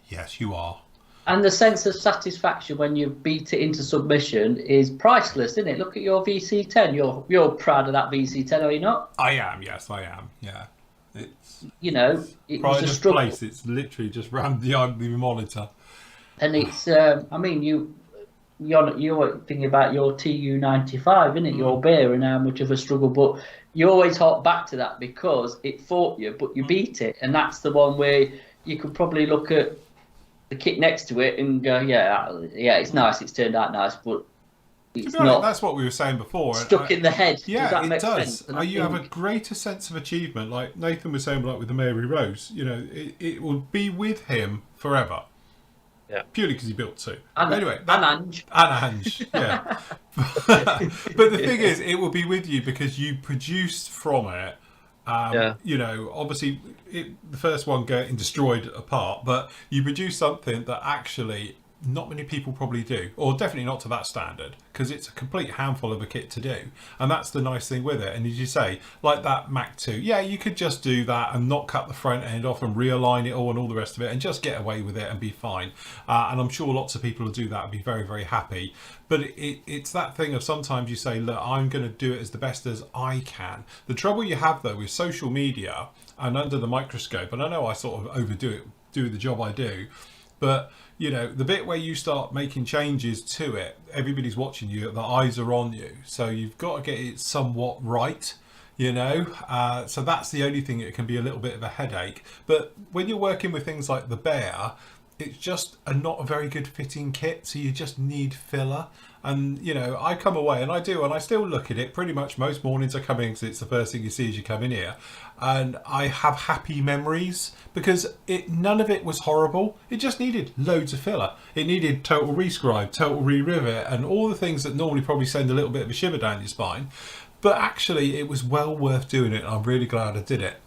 Yes, you are. And the sense of satisfaction when you beat it into submission is priceless, isn't it? Look at your VC10. You're proud of that VC10, are you not? I am. Yes, I am. Yeah. It's You know, it pride was a of struggle. place. It's literally just rammed the ugly monitor. And it's, I mean, you're thinking about your TU95, isn't it? Your beer and how much of a struggle, but you always hark back to that because it fought you, but you beat it, and that's the one where you could probably look at the kit next to it and go, yeah, it's nice, it's turned out nice, but it's To be honest, not that's what we were saying before. stuck in the head. Yeah, does that it make does. sense? And You have a think- greater sense of achievement, like Nathan was saying, like with the Mary Rose. You know, it will be with him forever. Yeah. Purely because he built 2. and, Anyway, and Ange. and Ange, yeah. But the thing is, it will be with you because you produced from it. You know, obviously, the first one getting destroyed apart, but you produce something that actually not many people probably do, or definitely not to that standard, because it's a complete handful of a kit to do, and that's the nice thing with it. And as you say, like that Mac 2, yeah, you could just do that and not cut the front end off and realign it all and all the rest of it and just get away with it and be fine. And I'm sure lots of people will do that and be very, very happy. But it's that thing of sometimes you say, look, I'm going to do it as the best as I can. The trouble you have though with social media and under the microscope, and I know I sort of overdo it, do the job I do, but you know, the bit where you start making changes to it, everybody's watching you, the eyes are on you. So you've got to get it somewhat right, you know. So that's the only thing that can be a little bit of a headache. But when you're working with things like the Bear, it's just not a very good fitting kit. So you just need filler. And, you know, I come away and I still look at it pretty much most mornings I come in because it's the first thing you see as you come in here. And I have happy memories because none of it was horrible. It just needed loads of filler. It needed total rescribe, total re-rivet, and all the things that normally probably send a little bit of a shiver down your spine. But actually, it was well worth doing it. I'm really glad I did it.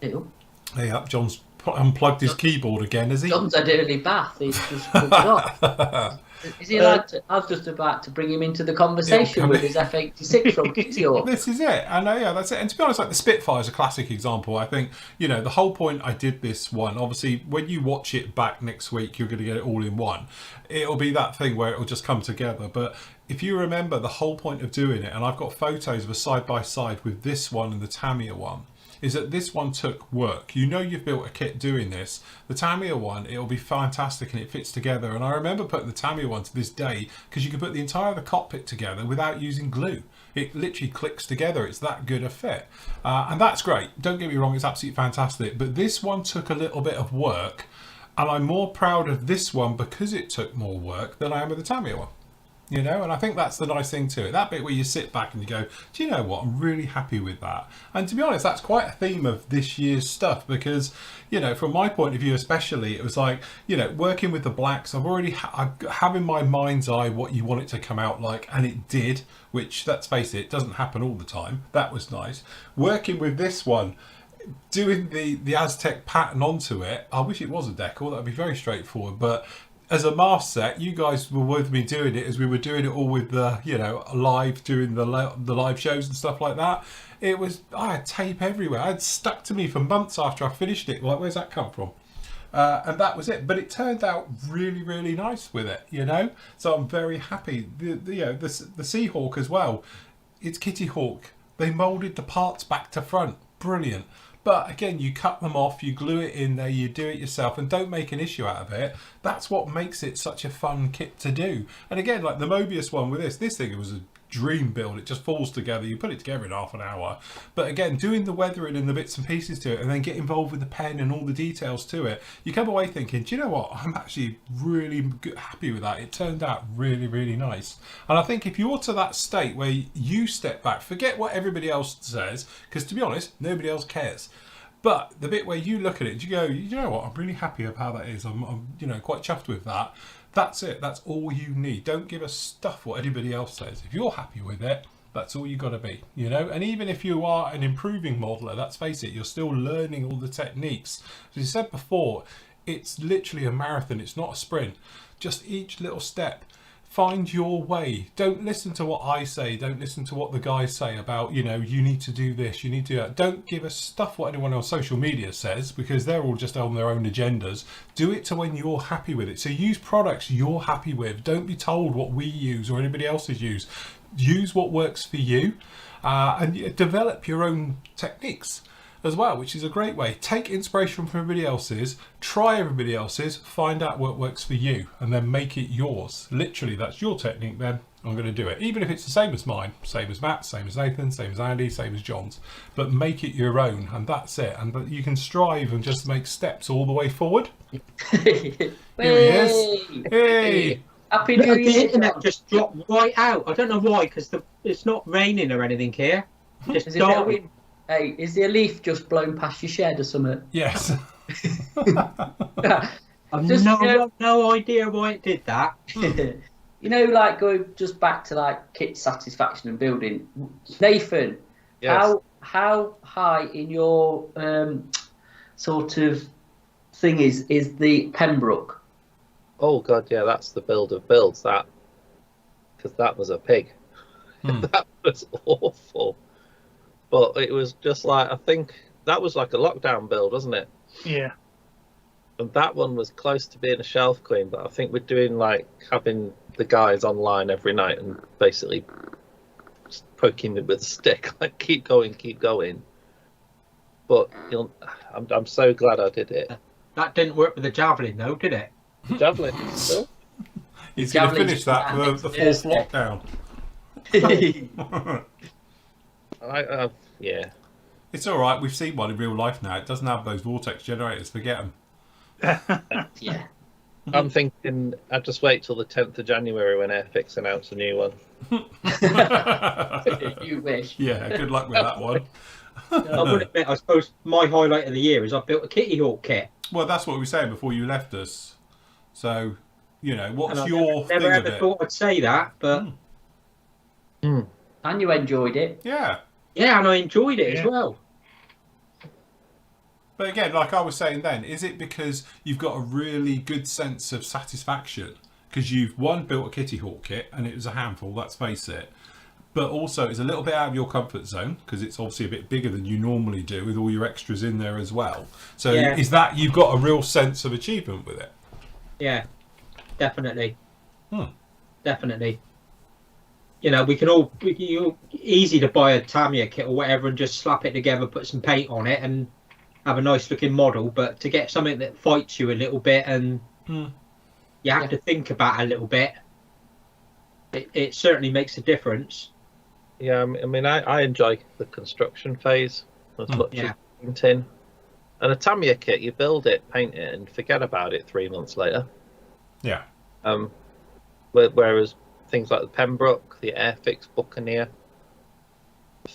Ew. Hey, up, John's unplugged his keyboard again, has he? John's had an early bath. He's just put it off. Is he allowed to? I was just about to bring him into the conversation with his F86 from Kitty Hawk. This is it. And yeah, that's it. And to be honest, like the Spitfire is a classic example. I think, you know, the whole point I did this one, obviously, when you watch it back next week, you're going to get it all in one. It'll be that thing where it'll just come together. But if you remember the whole point of doing it, and I've got photos of a side-by-side with this one and the Tamiya one, is that this one took work. You know you've built a kit doing this. The Tamiya one, it'll be fantastic and it fits together. And I remember putting the Tamiya one to this day because you can put the entire of the cockpit together without using glue. It literally clicks together. It's that good a fit. And that's great. Don't get me wrong, it's absolutely fantastic. But this one took a little bit of work. And I'm more proud of this one because it took more work than I am with the Tamiya one. You know, and I think that's the nice thing to it. That bit where you sit back and you go, do you know what? I'm really happy with that. And to be honest, that's quite a theme of this year's stuff because, you know, from my point of view especially, it was like, you know, working with the blacks, I have in my mind's eye what you want it to come out like, and it did, which, let's face it, doesn't happen all the time. That was nice. Working with this one, doing the Aztec pattern onto it, I wish it was a decal, that would be very straightforward, but as a mask set, you guys were with me doing it as we were doing it all with the, you know, live, doing the live shows and stuff like that. It was, I had tape everywhere. It stuck to me for months after I finished it. Like, where's that come from? And that was it. But it turned out really, really nice with it, you know? So I'm very happy. You know, the Seahawk as well. It's Kitty Hawk. They moulded the parts back to front. Brilliant. But again, you cut them off, you glue it in there, you do it yourself, and don't make an issue out of it. That's what makes it such a fun kit to do. And again, like the Mobius one with this thing, it was a dream build. It just falls together. You put it together in half an hour. But again, doing the weathering and the bits and pieces to it, and then get involved with the pen and all the details to it, you come away thinking, do you know what? I'm actually really happy with that. It turned out really, really nice. And I think if you're to that state where you step back, forget what everybody else says, because to be honest, nobody else cares. But the bit where you look at it, you go, you know what? I'm really happy with how that is. I'm quite chuffed with that. That's it. That's all you need. Don't give a stuff what anybody else says. If you're happy with it, that's all you got to be, And even if you are an improving modeler, let's face it, you're still learning all the techniques. As you said before, it's literally a marathon. It's not a sprint. Just each little step. Find your way. Don't listen to what I say. Don't listen to what the guys say about, you need to do this, you need to do that. Don't give a stuff what anyone on social media says, because they're all just on their own agendas. Do it to when you're happy with it. So use products you're happy with. Don't be told what we use or anybody else's use. Use what works for you, and develop your own techniques as well, which is a great way. Take inspiration from everybody else's, try everybody else's, find out what works for you, and then make it yours. Literally, that's your technique then. I'm going to do it. Even if it's the same as mine, same as Matt, same as Nathan, same as Andy, same as John's. But make it your own, and that's it. And you can strive and just make steps all the way forward. Here he is. Hey! Happy New The Year! internet just dropped right out. I don't know why, because it's not raining or anything here. Just Is it dark. Hey, is there a leaf just blown past your shed or something? Yes. I've Just, no idea why it did that. Like going just back to like kit satisfaction and building. Nathan, Yes. how high in your sort of thing is the Pembroke? Oh god, yeah, that's the build of builds. Because that was a pig. That was awful. But it was just like, I think that was like a lockdown build, wasn't it? Yeah. And that one was close to being a shelf queen, but I think we're doing like having the guys online every night and basically just poking me with a stick, like keep going. But I'm so glad I did it. That didn't work with the javelin, though, did it? Javelin still. He's going to finish that for the fourth lockdown. Yeah. It's all right. We've seen one in real life now. It doesn't have those vortex generators. Forget them. Yeah. I'm thinking I'd just wait till the 10th of January when Airfix announce a new one. You wish. Yeah, good luck with that one. I would admit, I suppose my highlight of the year is I built a Kitty Hawk kit. Well, that's what we were saying before you left us. So, what's And I your thing never of ever it? thought I'd say that, but And you enjoyed it. Yeah. yeah, and I enjoyed it as Yeah. well. But again, like I was saying then, is it because you've got a really good sense of satisfaction? Because you've, one, built a Kitty Hawk kit, and it was a handful, let's face it. But also, it's a little bit out of your comfort zone, because it's obviously a bit bigger than you normally do, with all your extras in there as well. So Yeah. is that, you've got a real sense of achievement with it? Yeah, definitely. Hmm. Definitely. Easy to buy a Tamiya kit or whatever and just slap it together, put some paint on it, and have a nice looking model. But to get something that fights you a little bit and you have to think about it a little bit, it certainly makes a difference. Yeah, I mean, I enjoy the construction phase as much as painting. And a Tamiya kit, you build it, paint it, and forget about it 3 months later. Yeah. Whereas things like the Pembroke, the Airfix Buccaneer,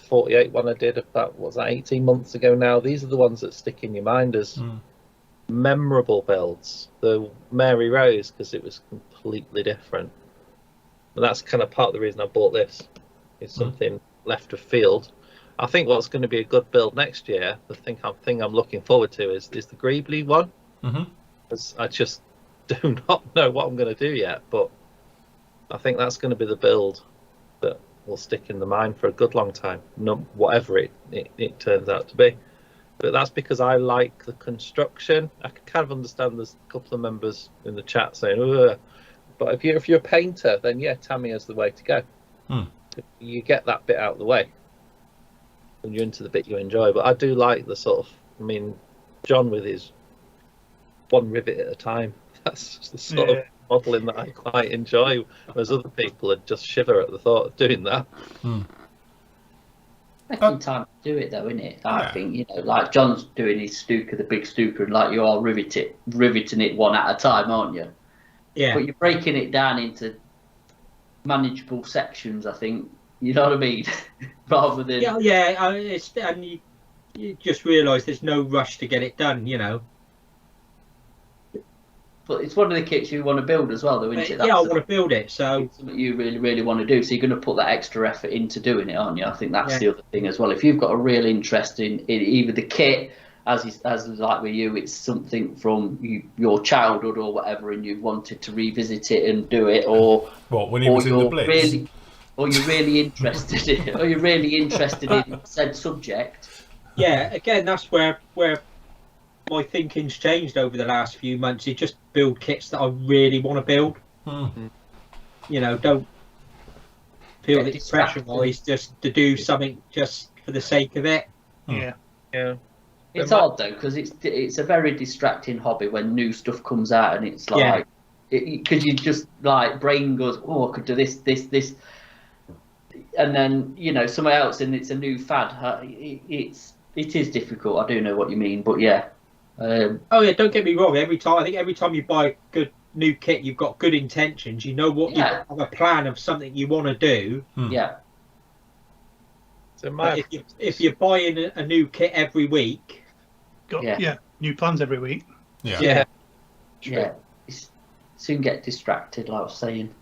48 one I did about, was that 18 months ago now? These are the ones that stick in your mind as memorable builds. The Mary Rose, because it was completely different. And that's kind of part of the reason I bought this. It's something left of field. I think what's going to be a good build next year, the thing I'm looking forward to is the Greebly one. Because I just do not know what I'm going to do yet, but I think that's going to be the build that will stick in the mind for a good long time, whatever it turns out to be. But that's because I like the construction. I can kind of understand there's a couple of members in the chat saying, ugh. But if you're a painter, then yeah, Tamiya's the way to go. You get that bit out of the way and you're into the bit you enjoy. But I do like the sort of, John with his one rivet at a time. That's the sort of modelling that I quite enjoy, whereas other people would just shiver at the thought of doing that. Taking time to do it though, isn't it? I think, you know, like John's doing his Stuka, the big Stuka, and like you are riveting it one at a time, aren't you? Yeah. But you're breaking it down into manageable sections, I think. You know what I mean? Rather than and you just realise there's no rush to get it done, you know. But it's one of the kits you want to build as well, though, isn't it? I want to build it, so it's something you really, really want to do. So you're going to put that extra effort into doing it, aren't you? I think that's the other thing as well. If you've got a real interest in either the kit, as like with you, it's something from your childhood or whatever, and you've wanted to revisit it and do it, or when he was in the Blitz, or you're really interested in said subject. Yeah, again, that's where my thinking's changed over the last few months. You just build kits that I really want to build. You know, don't feel that it's pressure-wise just to do something just for the sake of it. Yeah. It's odd though, because it's a very distracting hobby when new stuff comes out, and it's like because you just like brain goes, oh, I could do this, and then you know somewhere else, and it's a new fad. It is difficult. I do know what you mean, but yeah. Don't get me wrong. Every time you buy a good new kit, you've got good intentions. You know what you have a plan of something you want to do. Yeah. So if you're buying a new kit every week, new plans every week. Yeah. Soon get distracted, like I was saying.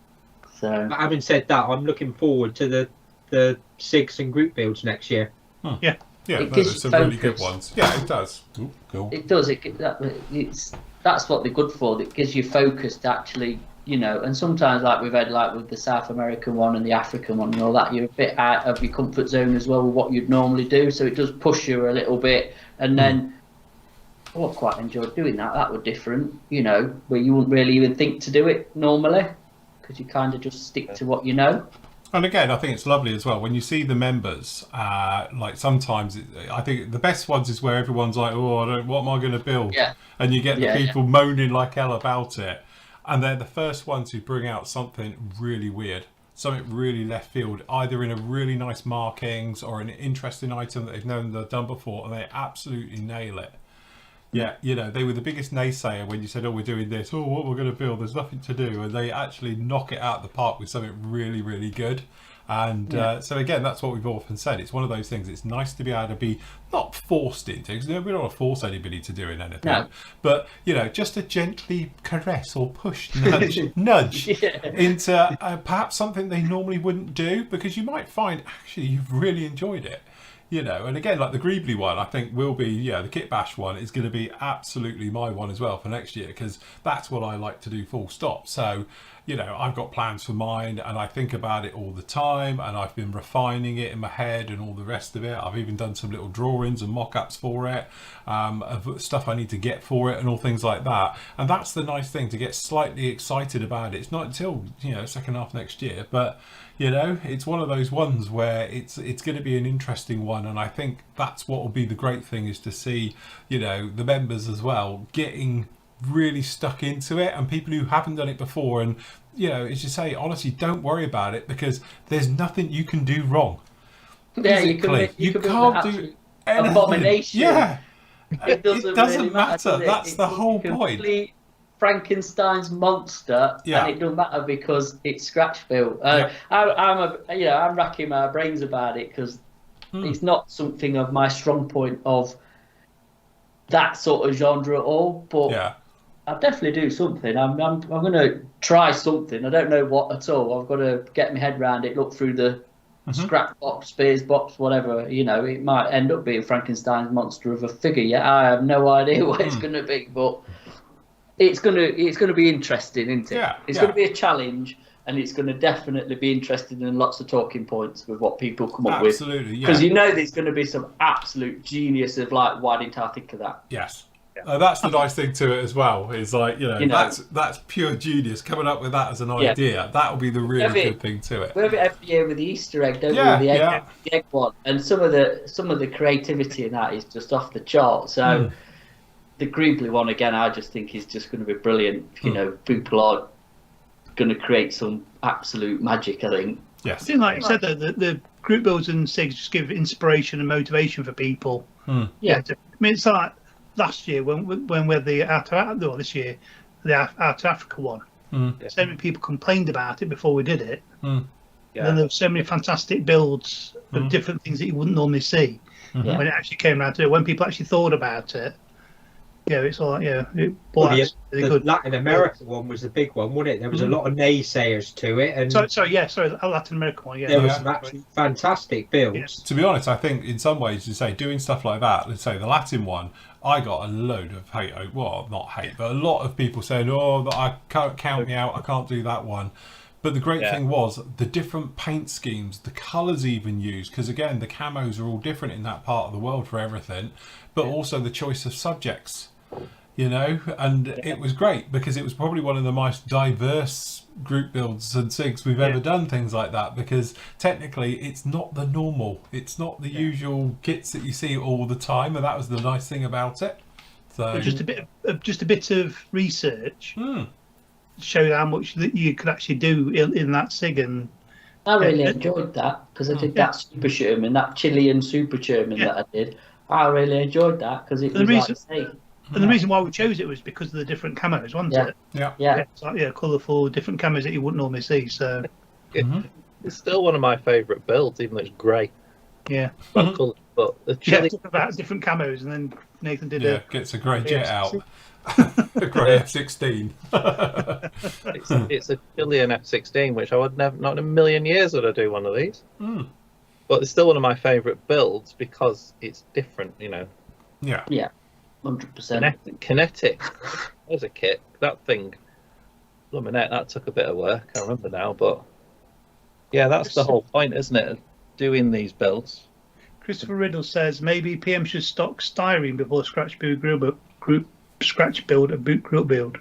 So. But having said that, I'm looking forward to the SIGs and group builds next year. Yeah, there's some really good ones. Yeah, it does. Ooh, cool. It does. That's what they're good for. It gives you focus to actually, you know. And sometimes, like we've had, like with the South American one and the African one and all that, you're a bit out of your comfort zone as well with what you'd normally do. So it does push you a little bit. And then, I quite enjoyed doing that. That was different, you know, where you wouldn't really even think to do it normally because you kind of just stick to what you know. And again, I think it's lovely as well when you see the members. Like sometimes, I think the best ones is where everyone's like, "Oh, what am I going to build?" Yeah. And you get the people moaning like hell about it, and they're the first ones who bring out something really weird, something really left field, either in a really nice markings or an interesting item that they've known they've done before, and they absolutely nail it. Yeah, you know, they were the biggest naysayer when you said, we're doing this, what we're going to build, there's nothing to do. And they actually knock it out of the park with something really, really good. And so, again, that's what we've often said. It's one of those things. It's nice to be able to be not forced into, because we don't want to force anybody to do anything. No. But, you know, just to gently caress or push, nudge into perhaps something they normally wouldn't do, because you might find, actually, you've really enjoyed it. You know, and again, like the Greebly one, I think will be, the Kit Bash one is going to be absolutely my one as well for next year, because that's what I like to do full stop. So, you know, I've got plans for mine and I think about it all the time, and I've been refining it in my head and all the rest of it. I've even done some little drawings and mock-ups for it, of stuff I need to get for it and all things like that. And that's the nice thing, to get slightly excited about it. It's not until, second half next year, but it's one of those ones where it's going to be an interesting one. And I think that's what will be the great thing, is to see, the members as well getting really stuck into it, and people who haven't done it before. And, as you say, honestly, don't worry about it, because there's nothing you can do wrong. Yeah, you can't do anything. Abomination. Yeah. It doesn't really matter. Does it? That's the whole point. Frankenstein's monster, and it doesn't matter because it's scratch built. I'm racking my brains about it, because it's not something of my strong point of that sort of genre at all. But I'll definitely do something. I'm going to try something. I don't know what at all. I've got to get my head around it, look through the scrap box, Spears box, whatever. It might end up being Frankenstein's monster of a figure. Yeah, I have no idea what it's going to be, but it's going to be interesting, isn't it? Yeah, it's going to be a challenge, and it's going to definitely be interesting, and lots of talking points with what people come up with. Absolutely, because there's going to be some absolute genius of like, why didn't I think of that? Yes. That's the nice thing to it as well. Is like, that's pure genius coming up with that as an idea. That'll be the really good thing to it. We have it every year with the Easter egg, don't we? The egg one, and some of the creativity in that is just off the chart. So the Greebly one again, I just think is just going to be brilliant. People are going to create some absolute magic, I think. Yes. I think, like you said, the group builds and SIGs just give inspiration and motivation for people. Yeah. I mean, it's like last year when we had the this year, the Out Africa one. So many people complained about it before we did it. Yeah. And then there were so many fantastic builds of different things that you wouldn't normally see when it actually came around to it. When people actually thought about it, it's all like, it was really good. Latin America one was the big one, wasn't it? There was a lot of naysayers to it, and Sorry, the Latin American one, there was some actually fantastic builds. Yes. To be honest, I think in some ways, you say doing stuff like that. Let's say the Latin one, I got a load of hate. Well, not hate, but a lot of people saying, "Oh, I can't count me out. I can't do that one." But the great thing was the different paint schemes, the colours even used, because again, the camos are all different in that part of the world for everything, but also the choice of subjects, and it was great because it was probably one of the most diverse group builds and SIGs we've ever done, things like that, because technically it's not the normal, it's not the usual kits that you see all the time, and that was the nice thing about it. So just a bit of research. Show how much that you could actually do in that SIG. And I really enjoyed that because I did that Super Sherman, that Chilean Super Sherman that I did. I really enjoyed that because it was and the reason why we chose it was because of the different camos, wasn't it? Yeah. It's like, colourful, different camos that you wouldn't normally see. So It's still one of my favourite builds, even though it's grey. Yeah. Colour, but the Chile about different camos, and then Nathan did gets a grey jet out. A grey F-16. it's a Chilean F-16, which I would never, not in a million years would I do one of these. But it's still one of my favourite builds because it's different, Yeah, 100%. Kinetic. There's a kit. That thing, luminette, that took a bit of work. I remember now, but yeah, that's the whole point, isn't it? Doing these builds. Christopher Riddle says maybe PM should stock styrene before scratch build a boot group build.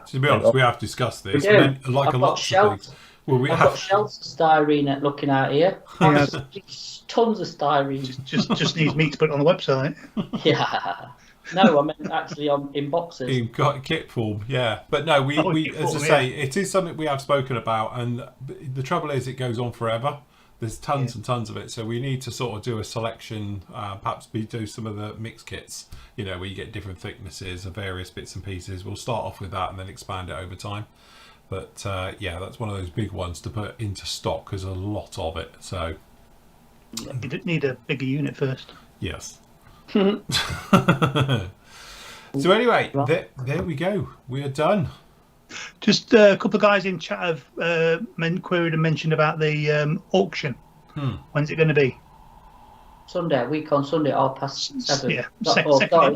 To be honest, we have discussed this. I've Like a got lot of shelves. things. Well, I've got shelves of styrene looking out here. Tons of styrene. Just needs me to put it on the website. Yeah. No, I meant actually in boxes. In kit form, yeah. But no, we as I say, it is something we have spoken about, and the trouble is it goes on forever. There's tons and tons of it, so we need to sort of do a selection, perhaps do some of the mixed kits, where you get different thicknesses of various bits and pieces. We'll start off with that and then expand it over time. But that's one of those big ones to put into stock. There's a lot of it, so You need a bigger unit first. yes. So anyway, there we go. We are done. Just a couple of guys in chat have queried and mentioned about the auction. When's it going to be? Sunday, a week on Sunday, 7:30. Yeah,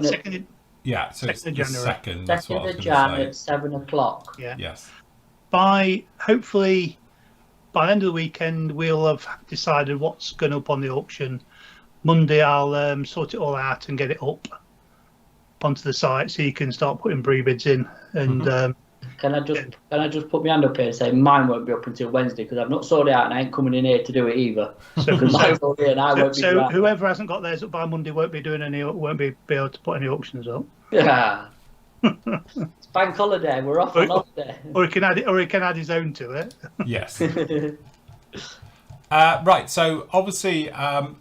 second. Yeah, so it's the January. second. That's what I was going January to say. at 7:00. Yeah. Yes. Hopefully by the end of the weekend we'll have decided what's going up on the auction. Monday I'll sort it all out and get it up onto the site so you can start putting pre-bids in. And Can I just put my hand up here and say mine won't be up until Wednesday because I've not sorted it out and I ain't coming in here to do it either. Because mine's all here and I won't be. So whoever hasn't got theirs up by Monday won't be be able to put any auctions up. Yeah. It's bank holiday. We're off on holiday. Or he can add his own to it. Yes. Right, so obviously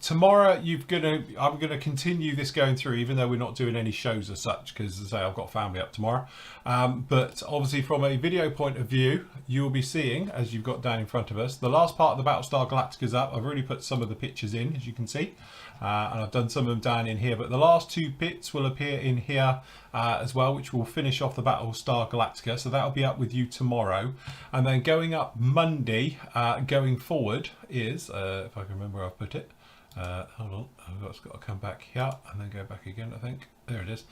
tomorrow I'm gonna continue this going through, even though we're not doing any shows as such, because as I say, I've got family up tomorrow. But obviously from a video point of view, you'll be seeing, as you've got down in front of us, the last part of the Battlestar Galactica's up. I've already put some of the pictures in, as you can see. And I've done some of them down in here, but the last two bits will appear in here as well, which will finish off the Battlestar Galactica. So that'll be up with you tomorrow. And then going up Monday, going forward is, if I can remember where I've put it, hold on, I've just got to come back here and then go back again, I think. There it is.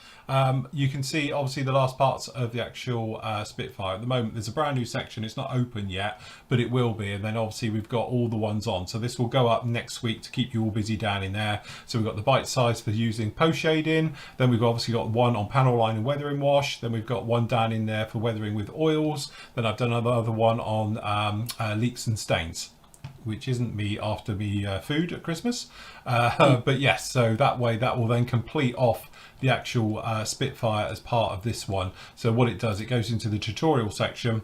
You can see obviously the last parts of the actual Spitfire. At the moment there's a brand new section, it's not open yet, but it will be, and then obviously we've got all the ones on. So this will go up next week to keep you all busy down in there. So we've got the bite size for using post shading, then we've obviously got one on panel line and weathering wash, then we've got one down in there for weathering with oils, then I've done another one on leaks and stains, which isn't me after me food at Christmas. But yes, so that way that will then complete off the actual Spitfire as part of this one. So what it does, it goes into the tutorial section,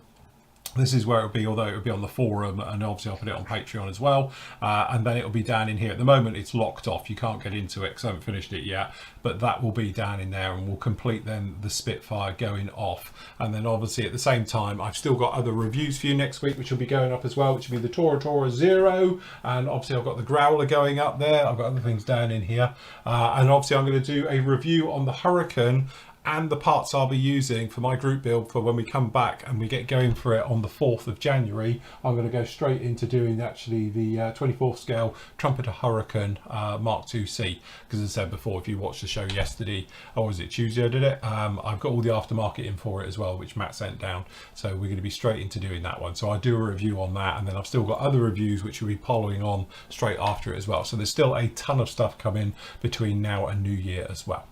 This is where it'll be, although it'll be on the forum, and obviously I'll put it on Patreon as well. And then it'll be down in here. At the moment, it's locked off. You can't get into it because I haven't finished it yet. But that will be down in there, and we'll complete then the Spitfire going off. And then obviously at the same time, I've still got other reviews for you next week, which will be going up as well, which will be the Tora Zero. And obviously I've got the Growler going up there. I've got other things down in here. And obviously I'm going to do a review on the Hurricane and the parts I'll be using for my group build for when we come back and we get going for it on the 4th of January. I'm going to go straight into doing actually the 24th scale Trumpeter Hurricane Mark II-C, because as I said before, if you watched the show yesterday, or was it Tuesday I did it, I've got all the aftermarket in for it as well, which Matt sent down, so we're going to be straight into doing that one. So I do a review on that, and then I've still got other reviews which will be following on straight after it as well. So there's still a ton of stuff coming between now and New Year as well.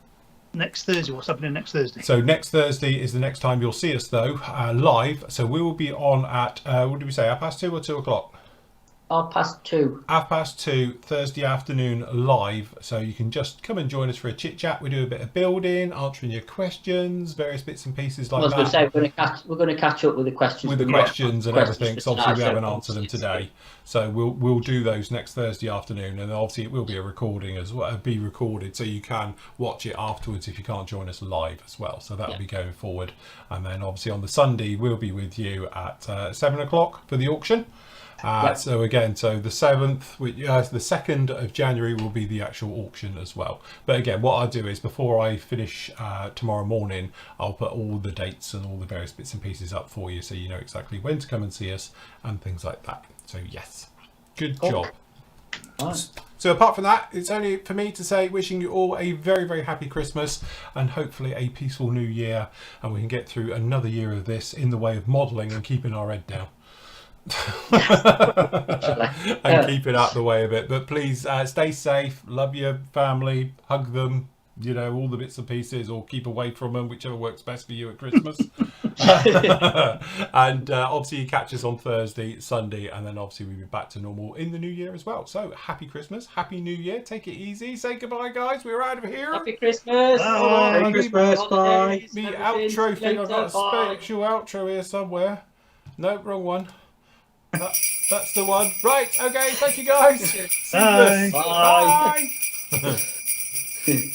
Next Thursday, what's happening next Thursday? So next Thursday is the next time you'll see us though, live. So we will be on at, what did we say, 2:30 or 2 o'clock? 2:30. 2:30 Thursday afternoon live. So you can just come and join us for a chit chat. We do a bit of building, answering your questions, various bits and pieces like I was that. going to say we're going to catch up with the questions. With the questions and everything, because obviously we haven't answered them today. So we'll do those next Thursday afternoon, and obviously it will be a recording as well, be recorded, so you can watch it afterwards if you can't join us live as well. So that'll be going forward, and then obviously on the Sunday we'll be with you at 7 o'clock for the auction. So again, so the 7th, the 2nd of January will be the actual auction as well. But again, what I'll do is before I finish tomorrow morning, I'll put all the dates and all the various bits and pieces up for you, so you know exactly when to come and see us and things like that. So yes, good job. Right. So apart from that, it's only for me to say wishing you all a very, very happy Christmas and hopefully a peaceful new year, and we can get through another year of this in the way of modelling and keeping our head down. And keep it out the way of it. But please stay safe, love your family, hug them, you know, all the bits and pieces, or keep away from them, whichever works best for you at Christmas. And obviously you catch us on Thursday, Sunday, and then obviously we'll be back to normal in the new year as well. So happy Christmas, happy new year, take it easy, say goodbye guys, we're out of here. Happy Christmas. Bye. Merry Christmas, bye. The outro thing, I've got a special outro here somewhere. No, wrong one. That's the one. Right, okay, thank you guys. Bye. Bye.